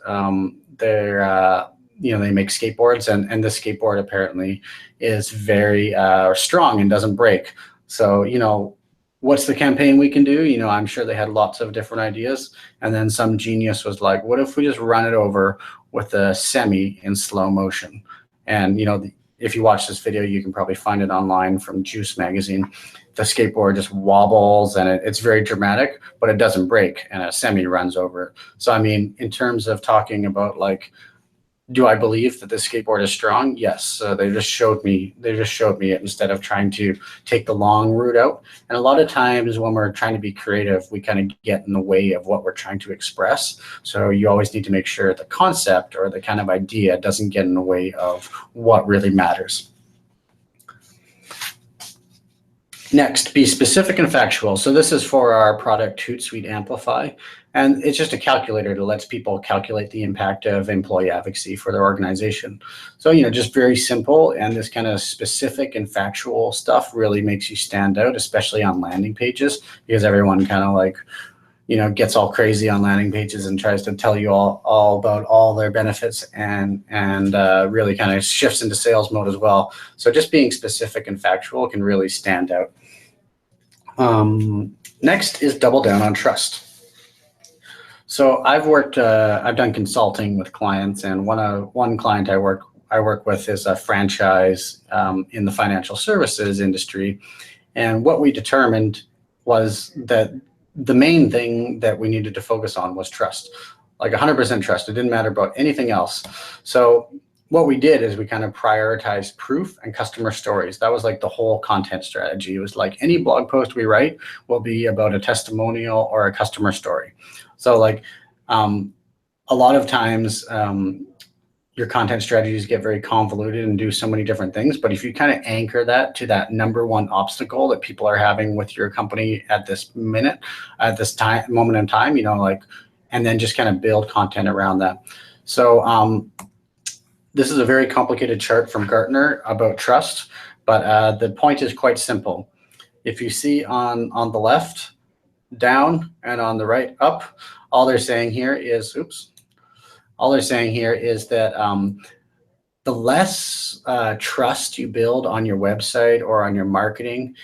S2: They make skateboards, and the skateboard apparently is very strong and doesn't break. So, what's the campaign we can do? I'm sure they had lots of different ideas. And then some genius was like, what if we just run it over with a semi in slow motion? And, if you watch this video, you can probably find it online from Juice magazine. The skateboard just wobbles and it's very dramatic, but it doesn't break, and a semi runs over it. So, I mean, in terms of talking about like, do I believe that the skateboard is strong? Yes. They just showed me it instead of trying to take the long route out. And a lot of times when we're trying to be creative, we kind of get in the way of what we're trying to express. So you always need to make sure the concept or the kind of idea doesn't get in the way of what really matters. Next, be specific and factual. So this is for our product Hootsuite Amplify, and it's just a calculator that lets people calculate the impact of employee advocacy for their organization. So, just very simple, and this kind of specific and factual stuff really makes you stand out, especially on landing pages, because everyone kind of like, gets all crazy on landing pages and tries to tell you all about all their benefits and really kind of shifts into sales mode as well. So just being specific and factual can really stand out. Next is double down on trust. So I've done consulting with clients, and one client I work with is a franchise in the financial services industry. And what we determined was that the main thing that we needed to focus on was trust, like 100% trust. It didn't matter about anything else. So what we did is we kind of prioritized proof and customer stories. That was like the whole content strategy. It was like any blog post we write will be about a testimonial or a customer story. So like a lot of times your content strategies get very convoluted and do so many different things. But if you kind of anchor that to that number one obstacle that people are having with your company at this moment in time, and then just kind of build content around that. So this is a very complicated chart from Gartner about trust, but the point is quite simple. If you see on the left, down, and on the right, up, all they're saying here is that the less trust you build on your website or on your marketing,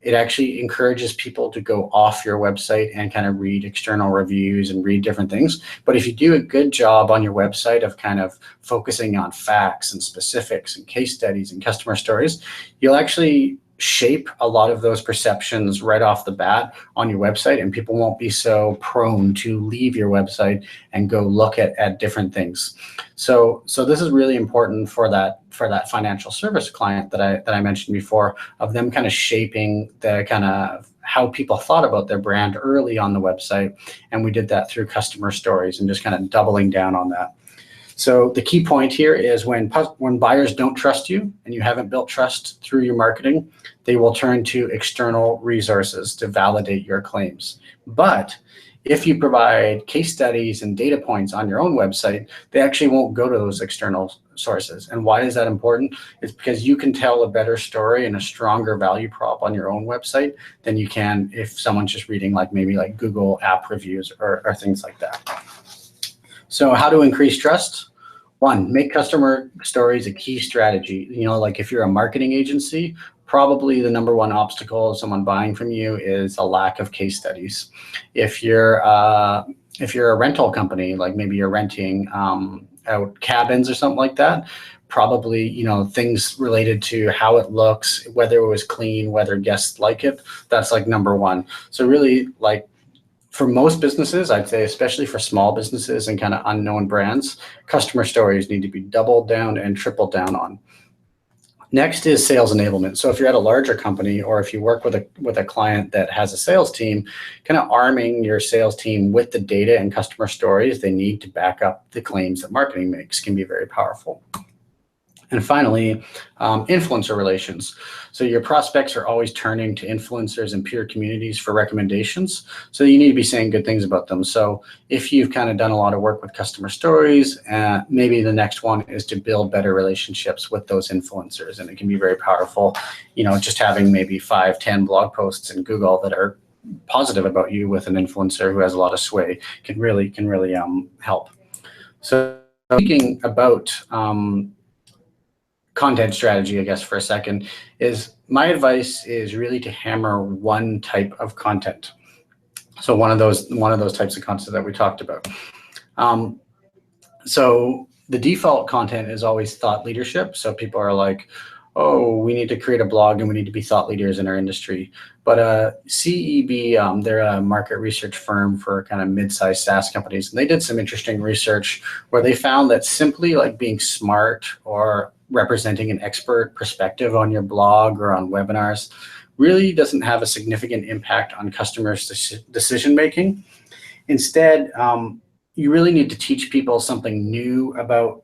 S2: it actually encourages people to go off your website and kind of read external reviews and read different things. But if you do a good job on your website of kind of focusing on facts and specifics and case studies and customer stories, you'll actually shape a lot of those perceptions right off the bat on your website, and people won't be so prone to leave your website and go look at different things. So this is really important for that financial service client that I mentioned before, of them kind of shaping the kind of how people thought about their brand early on the website. And we did that through customer stories and just kind of doubling down on that. So the key point here is when buyers don't trust you and you haven't built trust through your marketing, they will turn to external resources to validate your claims. But if you provide case studies and data points on your own website, they actually won't go to those external sources. And why is that important? It's because you can tell a better story and a stronger value prop on your own website than you can if someone's just reading maybe Google app reviews or things like that. So how to increase trust? One, make customer stories a key strategy. If you're a marketing agency, probably the number one obstacle of someone buying from you is a lack of case studies. If you're a rental company, like maybe you're renting out cabins or something like that, probably things related to how it looks, whether it was clean, whether guests like it, that's number one. So really, for most businesses, I'd say, especially for small businesses and kind of unknown brands, customer stories need to be doubled down and tripled down on. Next is sales enablement. So if you're at a larger company, or if you work with a client that has a sales team, kind of arming your sales team with the data and customer stories they need to back up the claims that marketing makes can be very powerful. And finally, influencer relations. So your prospects are always turning to influencers and peer communities for recommendations. So you need to be saying good things about them. So if you've kind of done a lot of work with customer stories, maybe the next one is to build better relationships with those influencers. And it can be very powerful, just having maybe 5-10 blog posts in Google that are positive about you with an influencer who has a lot of sway can really help. So speaking about content strategy, I guess, for a second, is my advice is really to hammer one type of content. So one of those types of content that we talked about. So the default content is always thought leadership. So people are like, oh, we need to create a blog and we need to be thought leaders in our industry. But CEB, they're a market research firm for kind of mid-sized SaaS companies. And they did some interesting research where they found that simply being smart or representing an expert perspective on your blog or on webinars really doesn't have a significant impact on customers' decision-making. Instead, you really need to teach people something new about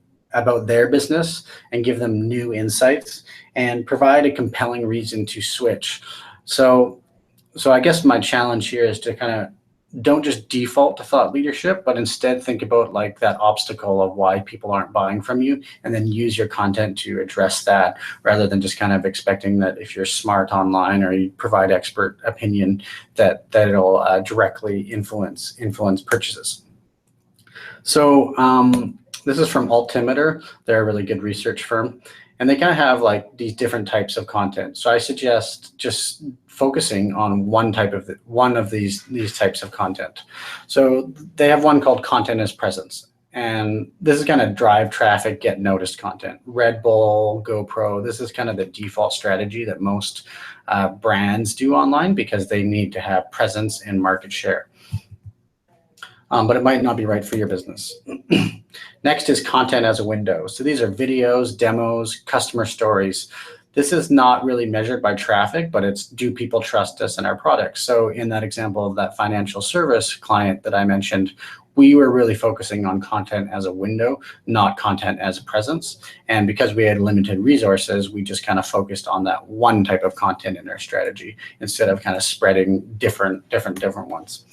S2: their business and give them new insights and provide a compelling reason to switch. So I guess my challenge here is to kind of don't just default to thought leadership, but instead think about that obstacle of why people aren't buying from you, and then use your content to address that, rather than just kind of expecting that if you're smart online or you provide expert opinion that it'll directly influence purchases. So this is from Altimeter. They're a really good research firm, and they kind of have these different types of content. So I suggest just focusing on one of these types of content. So they have one called content as presence. And this is kind of drive traffic, get noticed content. Red Bull, GoPro, this is kind of the default strategy that most brands do online because they need to have presence and market share. But it might not be right for your business. Next is content as a window. So these are videos, demos, customer stories. This is not really measured by traffic, but it's, do people trust us and our products? So in that example of that financial service client that I mentioned, we were really focusing on content as a window, not content as a presence. And because we had limited resources, we just kind of focused on that one type of content in our strategy instead of kind of spreading different ones.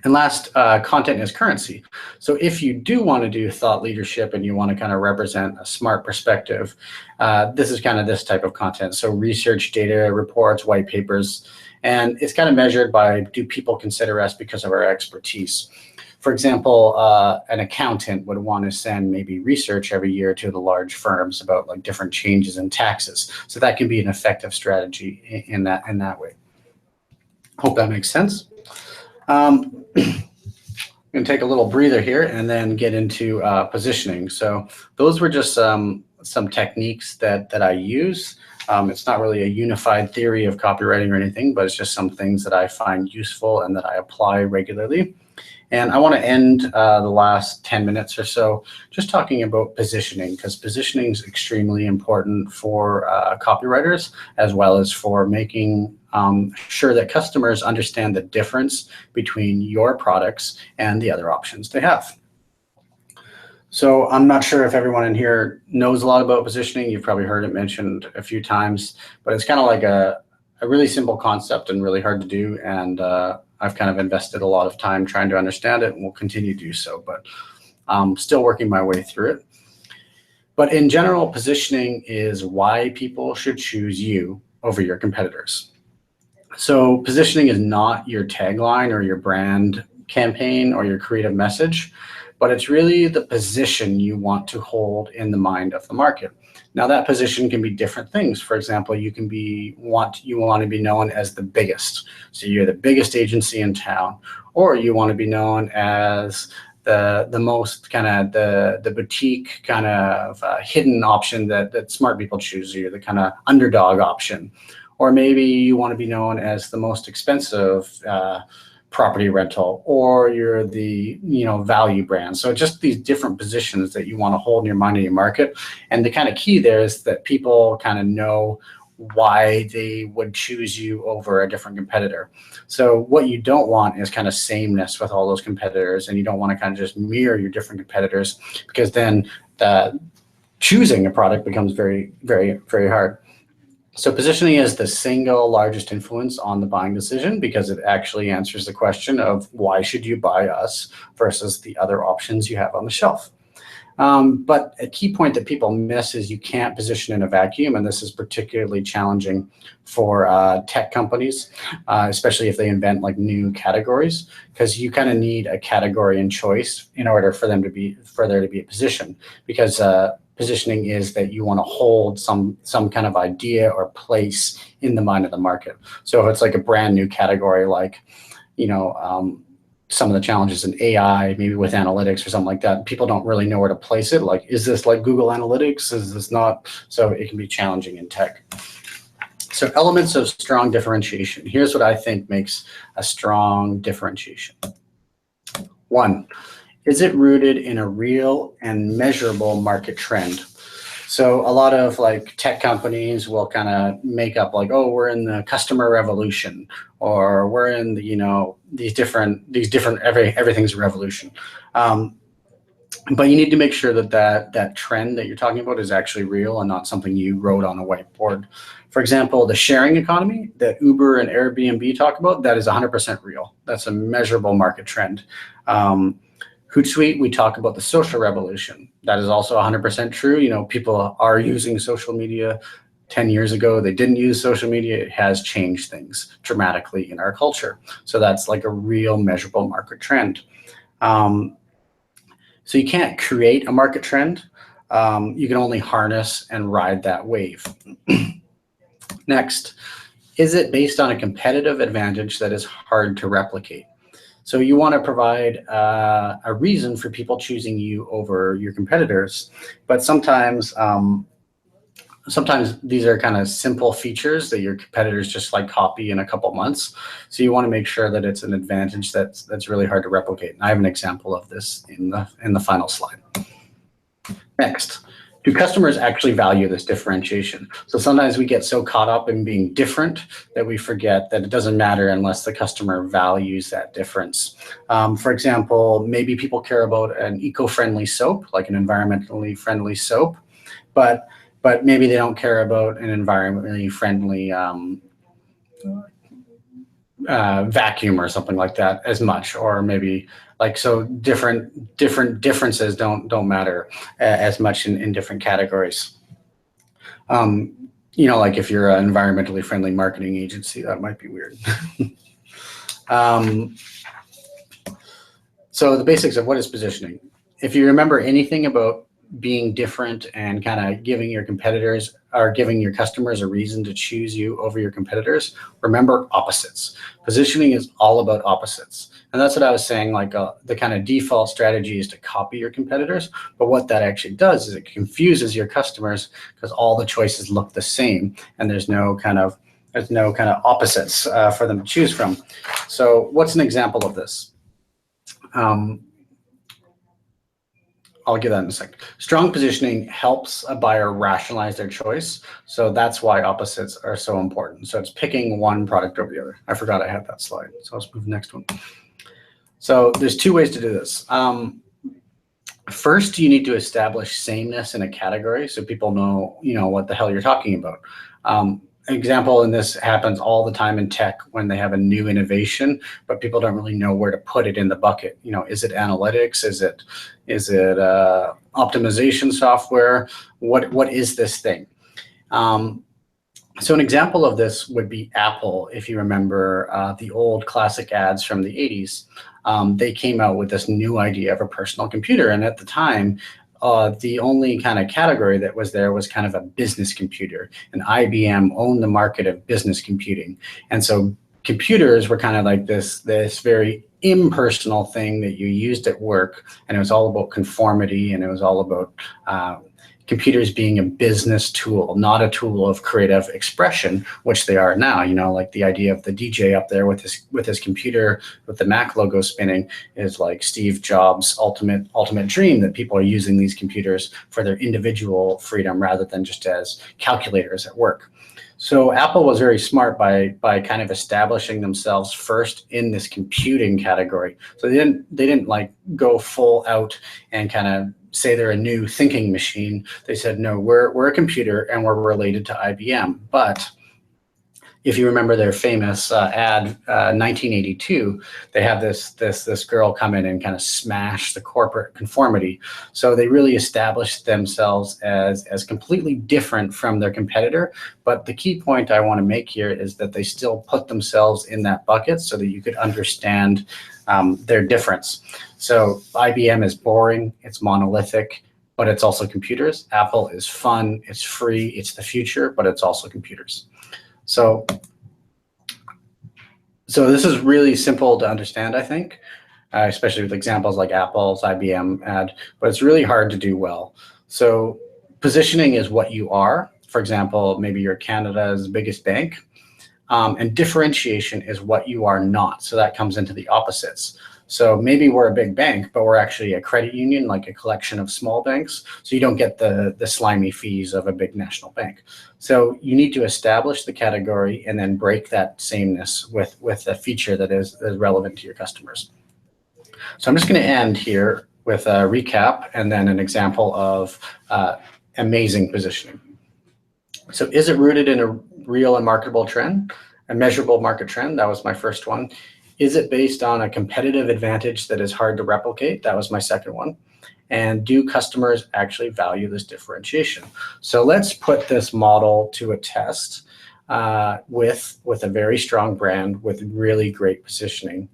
S2: And last, content is currency. So if you do want to do thought leadership and you want to kind of represent a smart perspective, this is kind of this type of content. So research, data, reports, white papers, and it's kind of measured by, do people consider us because of our expertise? For example, an accountant would want to send maybe research every year to the large firms about different changes in taxes. So that can be an effective strategy in that way. Hope that makes sense. I'm going to take a little breather here and then get into positioning. So those were just some techniques that I use. It's not really a unified theory of copywriting or anything, but it's just some things that I find useful and that I apply regularly. And I want to end the last 10 minutes or so just talking about positioning, because positioning is extremely important for copywriters, as well as for making sure that customers understand the difference between your products and the other options they have. So I'm not sure if everyone in here knows a lot about positioning. You've probably heard it mentioned a few times, but it's kind of like a really simple concept and really hard to do. And I've kind of invested a lot of time trying to understand it, and will continue to do so, but I'm still working my way through it. But in general, positioning is why people should choose you over your competitors. So positioning is not your tagline or your brand campaign or your creative message, but it's really the position you want to hold in the mind of the market. Now, that position can be different things. For example, you want to be known as the biggest. So you're the biggest agency in town, or you want to be known as the most kind of the boutique kind of hidden option that smart people choose. You're the kind of underdog option, or maybe you want to be known as the most expensive property rental, or you're the value brand. So just these different positions that you want to hold in your mind in your market. And the kind of key there is that people kind of know why they would choose you over a different competitor. So what you don't want is kind of sameness with all those competitors, and you don't want to kind of just mirror your different competitors, because then choosing a product becomes very, very, very hard. So positioning is the single largest influence on the buying decision, because it actually answers the question of why should you buy us versus the other options you have on the shelf. But a key point that people miss is you can't position in a vacuum, and this is particularly challenging for tech companies, especially if they invent like new categories, because you kind of need a category and choice in order for there to be a position, because positioning is that you want to hold some kind of idea or place in the mind of the market. So if it's like a brand new category, like some of the challenges in AI, maybe with analytics or something like that, people don't really know where to place it. Like, is this like Google Analytics? Is this not? So it can be challenging in tech. So elements of strong differentiation. Here's what I think makes a strong differentiation. 1, is it rooted in a real and measurable market trend? So a lot of like tech companies will kind of make up like, oh, we're in the customer revolution, or we're in the, these different everything's a revolution. But you need to make sure that trend that you're talking about is actually real and not something you wrote on a whiteboard. For example, the sharing economy that Uber and Airbnb talk about, that is 100% real. That's a measurable market trend. Hootsuite, we talk about the social revolution. That is also 100% true. People are using social media. 10 years ago, they didn't use social media. It has changed things dramatically in our culture. So that's like a real measurable market trend. So you can't create a market trend. You can only harness and ride that wave. Next, is it based on a competitive advantage that is hard to replicate? So you want to provide a reason for people choosing you over your competitors, but sometimes these are kind of simple features that your competitors just like copy in a couple months. So you want to make sure that it's an advantage that's really hard to replicate. And I have an example of this in the final slide. Next, do customers actually value this differentiation? So sometimes we get so caught up in being different that we forget that it doesn't matter unless the customer values that difference. For example, maybe people care about an eco-friendly soap, like an environmentally friendly soap, but maybe they don't care about an environmentally friendly vacuum or something like that as much, or maybe so different differences don't matter as much in different categories. Like if you're an environmentally friendly marketing agency, that might be weird. So the basics of what is positioning. If you remember anything about being different and kind of giving your competitors or giving your customers a reason to choose you over your competitors, remember opposites. Positioning is all about opposites. And that's what I was saying, like the kind of default strategy is to copy your competitors. But what that actually does is it confuses your customers because all the choices look the same and there's no kind of opposites for them to choose from. So what's an example of this? I'll give that in a second. Strong positioning helps a buyer rationalize their choice. So that's why opposites are so important. So it's picking one product over the other. I forgot I had that slide. So let's move to the next one. So there's two ways to do this. First, you need to establish sameness in a category so people know, what the hell you're talking about. An example in this happens all the time in tech when they have a new innovation, but people don't really know where to put it in the bucket. Is it analytics? Is it optimization software? What is this thing? So an example of this would be Apple. If you remember the old classic ads from the 80s, they came out with this new idea of a personal computer. And at the time, the only kind of category that was there was kind of a business computer, and IBM owned the market of business computing. And so computers were kind of like this very impersonal thing that you used at work, and it was all about conformity, and it was all about computers being a business tool, not a tool of creative expression, which they are now. Like the idea of the DJ up there with his computer with the Mac logo spinning is like Steve Jobs' ultimate dream, that people are using these computers for their individual freedom rather than just as calculators at work. So Apple was very smart by kind of establishing themselves first in this computing category. So they didn't like go full out and kind of say they're a new thinking machine. They said, no, we're a computer and we're related to IBM. But if you remember their famous ad, 1982, they have this girl come in and kind of smash the corporate conformity. So they really established themselves as completely different from their competitor. But the key point I want to make here is that they still put themselves in that bucket so that you could understand their difference. So IBM is boring, it's monolithic, but it's also computers. Apple is fun, it's free, it's the future, but it's also computers. So this is really simple to understand, I think, especially with examples like Apple's IBM ad, but it's really hard to do well. So positioning is what you are. For example, maybe you're Canada's biggest bank, and differentiation is what you are not. So that comes into the opposites. So maybe we're a big bank, but we're actually a credit union, like a collection of small banks. So you don't get the slimy fees of a big national bank. So you need to establish the category and then break that sameness with a feature that is relevant to your customers. So I'm just going to end here with a recap and then an example of amazing positioning. So is it rooted in a real and marketable trend, a measurable market trend? That was my first one. Is it based on a competitive advantage that is hard to replicate? That was my second one. And do customers actually value this differentiation? So let's put this model to a test with a very strong brand with really great positioning.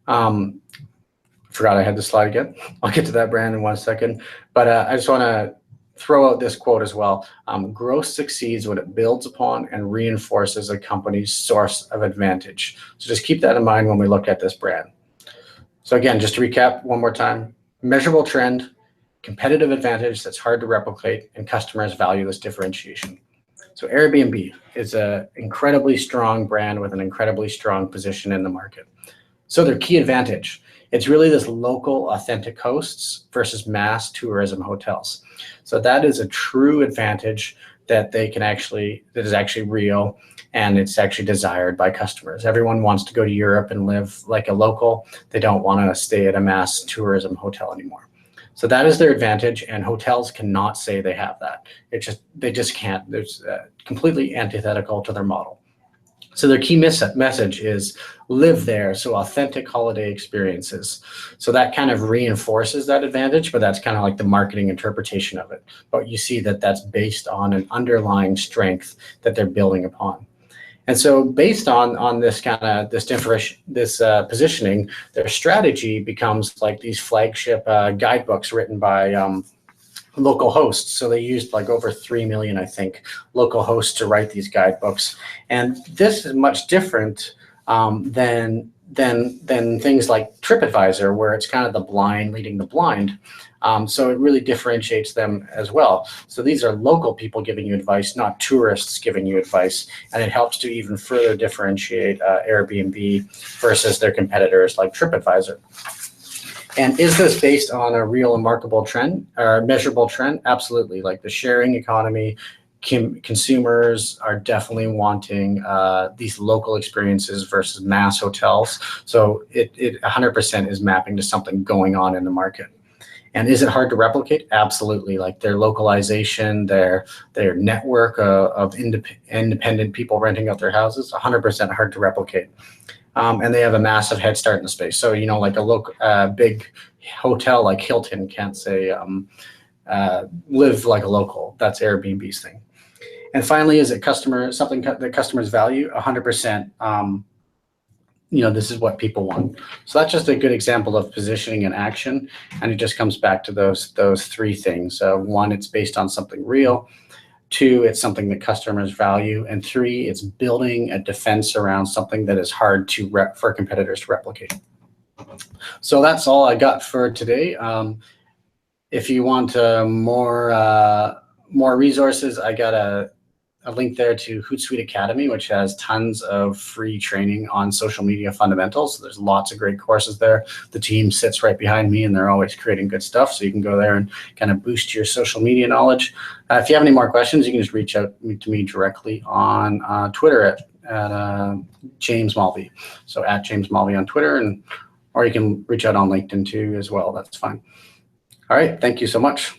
S2: Forgot I had the slide again. I'll get to that brand in 1 second. But I just want to throw out this quote as well. Growth succeeds when it builds upon and reinforces a company's source of advantage. So just keep that in mind when we look at this brand. So again, just to recap one more time, measurable trend, competitive advantage that's hard to replicate, and customers value this differentiation. So Airbnb is an incredibly strong brand with an incredibly strong position in the market. So their key advantage, it's really this local authentic hosts versus mass tourism hotels. So that is a true advantage that is actually real, and it's actually desired by customers. Everyone wants to go to Europe and live like a local. They don't want to stay at a mass tourism hotel anymore. So that is their advantage, and hotels cannot say they have that. They just can't. There's completely antithetical to their model. So their key message is live there, so authentic holiday experiences. So that kind of reinforces that advantage, but that's kind of like the marketing interpretation of it. But you see that that's based on an underlying strength that they're building upon. And so based on this kind of positioning, their strategy becomes like these flagship guidebooks written by local hosts. So they used like over 3 million, I think, local hosts to write these guidebooks. And this is much different than things like TripAdvisor, where it's kind of the blind leading the blind. So it really differentiates them as well. So these are local people giving you advice, not tourists giving you advice. And it helps to even further differentiate Airbnb versus their competitors like TripAdvisor. And is this based on a real and markable trend or measurable trend? Absolutely. Like the sharing economy, consumers are definitely wanting these local experiences versus mass hotels. So it 100% is mapping to something going on in the market. And is it hard to replicate? Absolutely. Like their localization, their network of independent people renting out their houses, 100% hard to replicate. And they have a massive head start in the space. So, you know, like a local big hotel like Hilton can't say live like a local. That's Airbnb's thing. And finally, is it something that customers value? 100%. You know, this is what people want. So that's just a good example of positioning in action. And it just comes back to those three things. One, it's based on something real. Two, it's something that customers value. And three, it's building a defense around something that is hard for competitors to replicate. So that's all I got for today. If you want more resources, I got a link there to Hootsuite Academy, which has tons of free training on social media fundamentals. There's lots of great courses there. The team sits right behind me and they're always creating good stuff. So you can go there and kind of boost your social media knowledge. If you have any more questions, you can just reach out to me directly on Twitter at James Mulvey. So at James Mulvey on Twitter, or you can reach out on LinkedIn too as well. That's fine. All right. Thank you so much.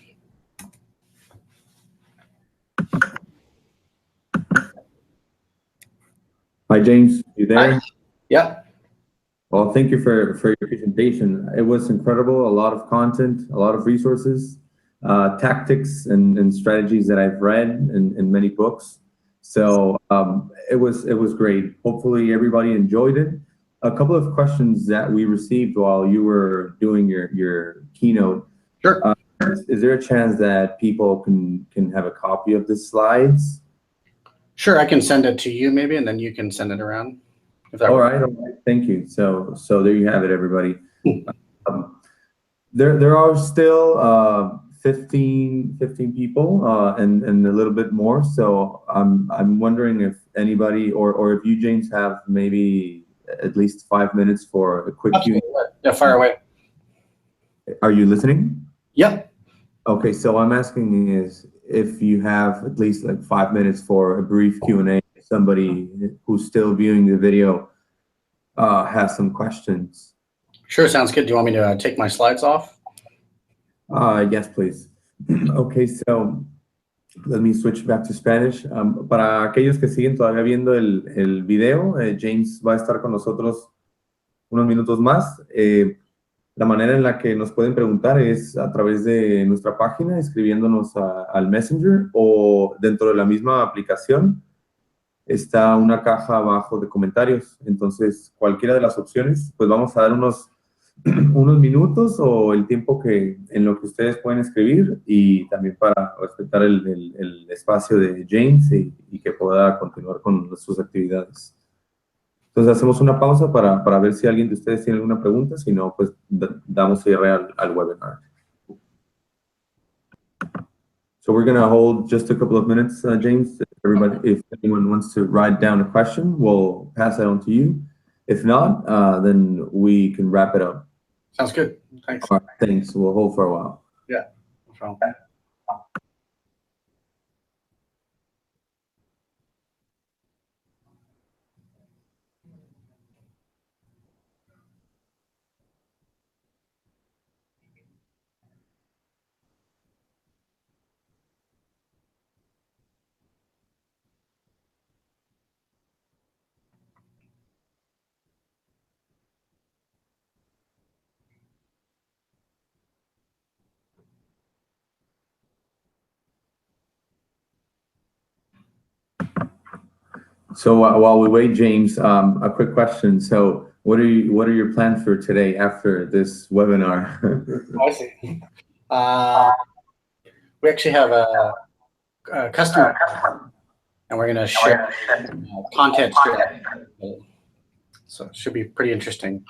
S1: Hi, James. You there?
S2: Hi. Yeah.
S1: Well, thank you for your presentation. It was incredible. A lot of content, a lot of resources, tactics and strategies that I've read in many books. So it was great. Hopefully everybody enjoyed it. A couple of questions that we received while you were doing your keynote.
S2: Sure.
S1: Is there a chance that people can have a copy of the slides? Sure,
S2: I can send it to you maybe, and then you can send it around.
S1: All right. Thank you. So there you have it, everybody. There are still 15 people and a little bit more. So I'm wondering if anybody or if you, James, have maybe at least 5 minutes for a quick Q&A.
S2: Yeah, fire away.
S1: Are you listening?
S2: Yep.
S1: Okay, so I'm asking is if you have at least like 5 minutes for a brief Q&A. Somebody who's still viewing the video has some questions.
S2: Sure, sounds good. Do you want me to take my slides off?
S1: Yes, please. Okay, so let me switch back to Spanish. Para aquellos que siguen todavía viendo el video, James va a estar con nosotros unos minutos más. La manera en la que nos pueden preguntar es a través de nuestra página, escribiéndonos al Messenger, o dentro de la misma aplicación está una caja abajo de comentarios. Entonces, cualquiera de las opciones, pues vamos a dar unos minutos o el tiempo en lo que ustedes pueden escribir, y también para respetar el espacio de James y que pueda continuar con sus actividades. Entonces hacemos una pausa para ver si alguien de ustedes tiene alguna pregunta. Si no, pues damos cierre al webinar. So we're going to hold just a couple of minutes, James. Everybody, if anyone wants to write down a question, we'll pass that on to you. If not, then we can wrap it up.
S2: Sounds good. Thanks.
S1: All right, thanks. We'll hold for a while.
S2: Yeah, no problem.
S1: So while we wait, James, a quick question. So what are your plans for today after this webinar?
S2: I see. we actually have a customer, and we're going to share content strategy. So it should be pretty interesting.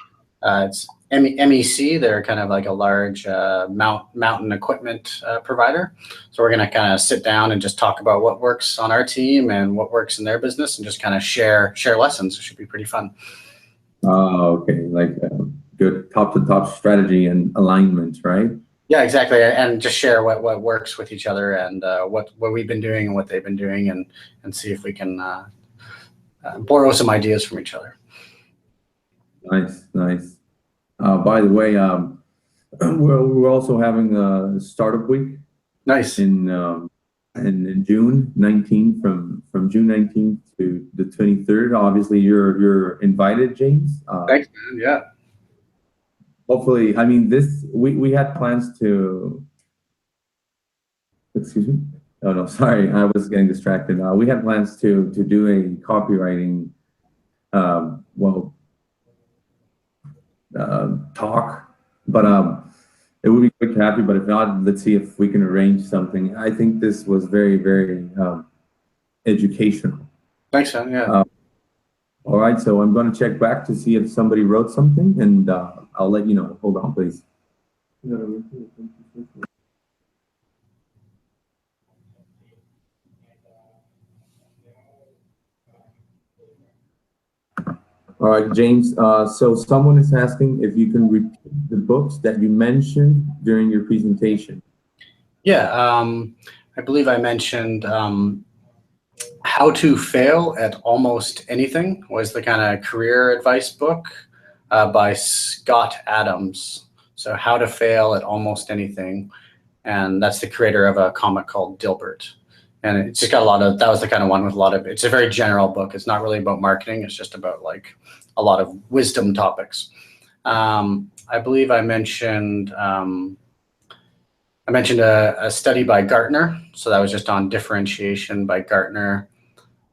S2: It's MEC. They're kind of like a large mountain equipment provider. So we're going to kind of sit down and just talk about what works on our team and what works in their business, and just kind of share lessons. It should be pretty fun.
S1: Oh, okay. Like good top-to-top strategy and alignment, right?
S2: Yeah, exactly. And just share what works with each other, and what we've been doing and what they've been doing, and see if we can borrow some ideas from each other.
S1: Nice. By the way, we're also having a startup week.
S2: Nice.
S1: In June 19th, from June 19th to the 23rd. Obviously, you're invited, James.
S2: Thanks, man. Yeah.
S1: Hopefully, I mean, we had plans to. Excuse me. Oh no, sorry, I was getting distracted. We had plans to do a copywriting, talk, but it would be quick, happy. But if not, let's see if we can arrange something. I think this was very, very educational.
S2: Thanks, man. Yeah.
S1: All right, so I'm going to check back to see if somebody wrote something, and I'll let you know. Hold on, please. All right, James. So someone is asking if you can repeat the books that you mentioned during your presentation.
S2: Yeah, I believe I mentioned How to Fail at Almost Anything was the kind of career advice book by Scott Adams. So How to Fail at Almost Anything. And that's the creator of a comic called Dilbert. And it's just got that was the kind of one with it's a very general book. It's not really about marketing. It's just about like a lot of wisdom topics. I believe I mentioned a study by Gartner. So that was just on differentiation by Gartner.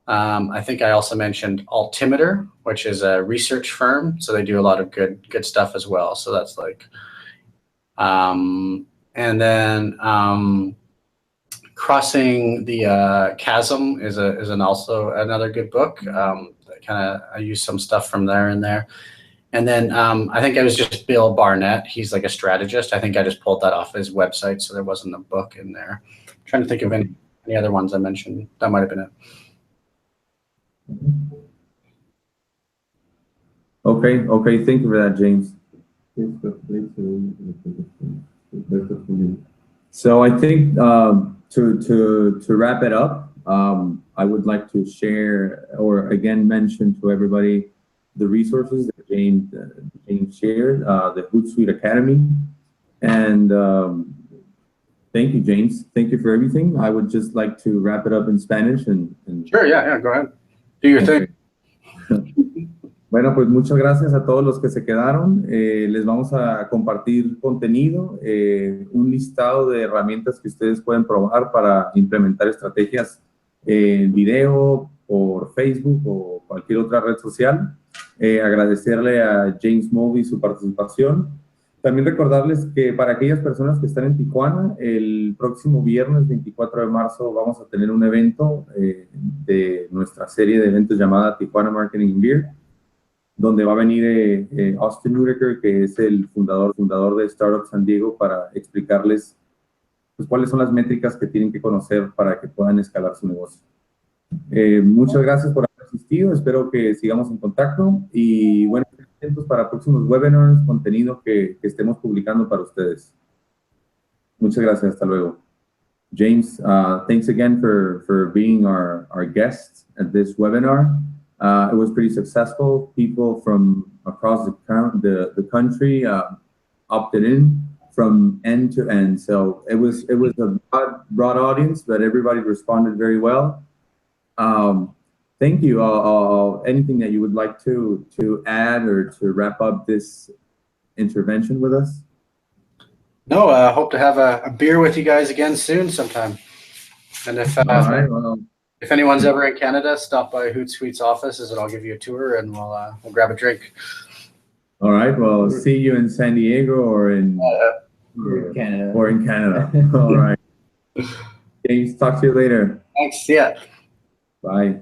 S2: I think I also mentioned Altimeter, which is a research firm. So they do a lot of good stuff as well. So that's like, and then Crossing the Chasm is also another good book. I use some stuff from there and there. And then I think it was just Bill Barnett. He's like a strategist. I think I just pulled that off his website, so there wasn't a book in there. I'm trying to think of any other ones I mentioned. That might have been it.
S1: Okay. Thank you for that, James. So I think to wrap it up, I would like to share or again mention to everybody the resources that James shared, the Hootsuite Academy. And thank you, James. Thank you for everything. I would just like to wrap it up in Spanish. And
S2: Sure, yeah, go ahead. Do your thing.
S1: Bueno, pues muchas gracias a todos los que se quedaron. Les vamos a compartir contenido, un listado de herramientas que ustedes pueden probar para implementar estrategias en video, por Facebook o cualquier otra red social. Agradecerle a James Mulvey su participación. También recordarles que para aquellas personas que están en Tijuana, el próximo viernes 24 de marzo vamos a tener un evento de nuestra serie de eventos llamada Tijuana Marketing and Beer, donde va a venir Austin Whitaker, que es el fundador de Startup San Diego, para explicarles pues, cuáles son las métricas que tienen que conocer para que puedan escalar su negocio. Muchas gracias por haber asistido, espero que sigamos en contacto y bueno, atentos para próximos webinars, contenido que estemos publicando para ustedes. Muchas gracias, hasta luego. James, thanks again for being our guest at this webinar. It was pretty successful. People from across the country opted in from end to end. So it was a broad audience, but everybody responded very well. Thank you. Anything that you would like to add or to wrap up this intervention with us?
S2: No, I hope to have a beer with you guys again soon sometime. And if anyone's ever in Canada, stop by Hootsuite's offices and I'll give you a tour and we'll grab a drink.
S1: All right. Well, see you in San Diego or in
S3: Canada.
S1: Or in Canada. All right. James, talk to you later.
S2: Thanks. See ya.
S1: Bye.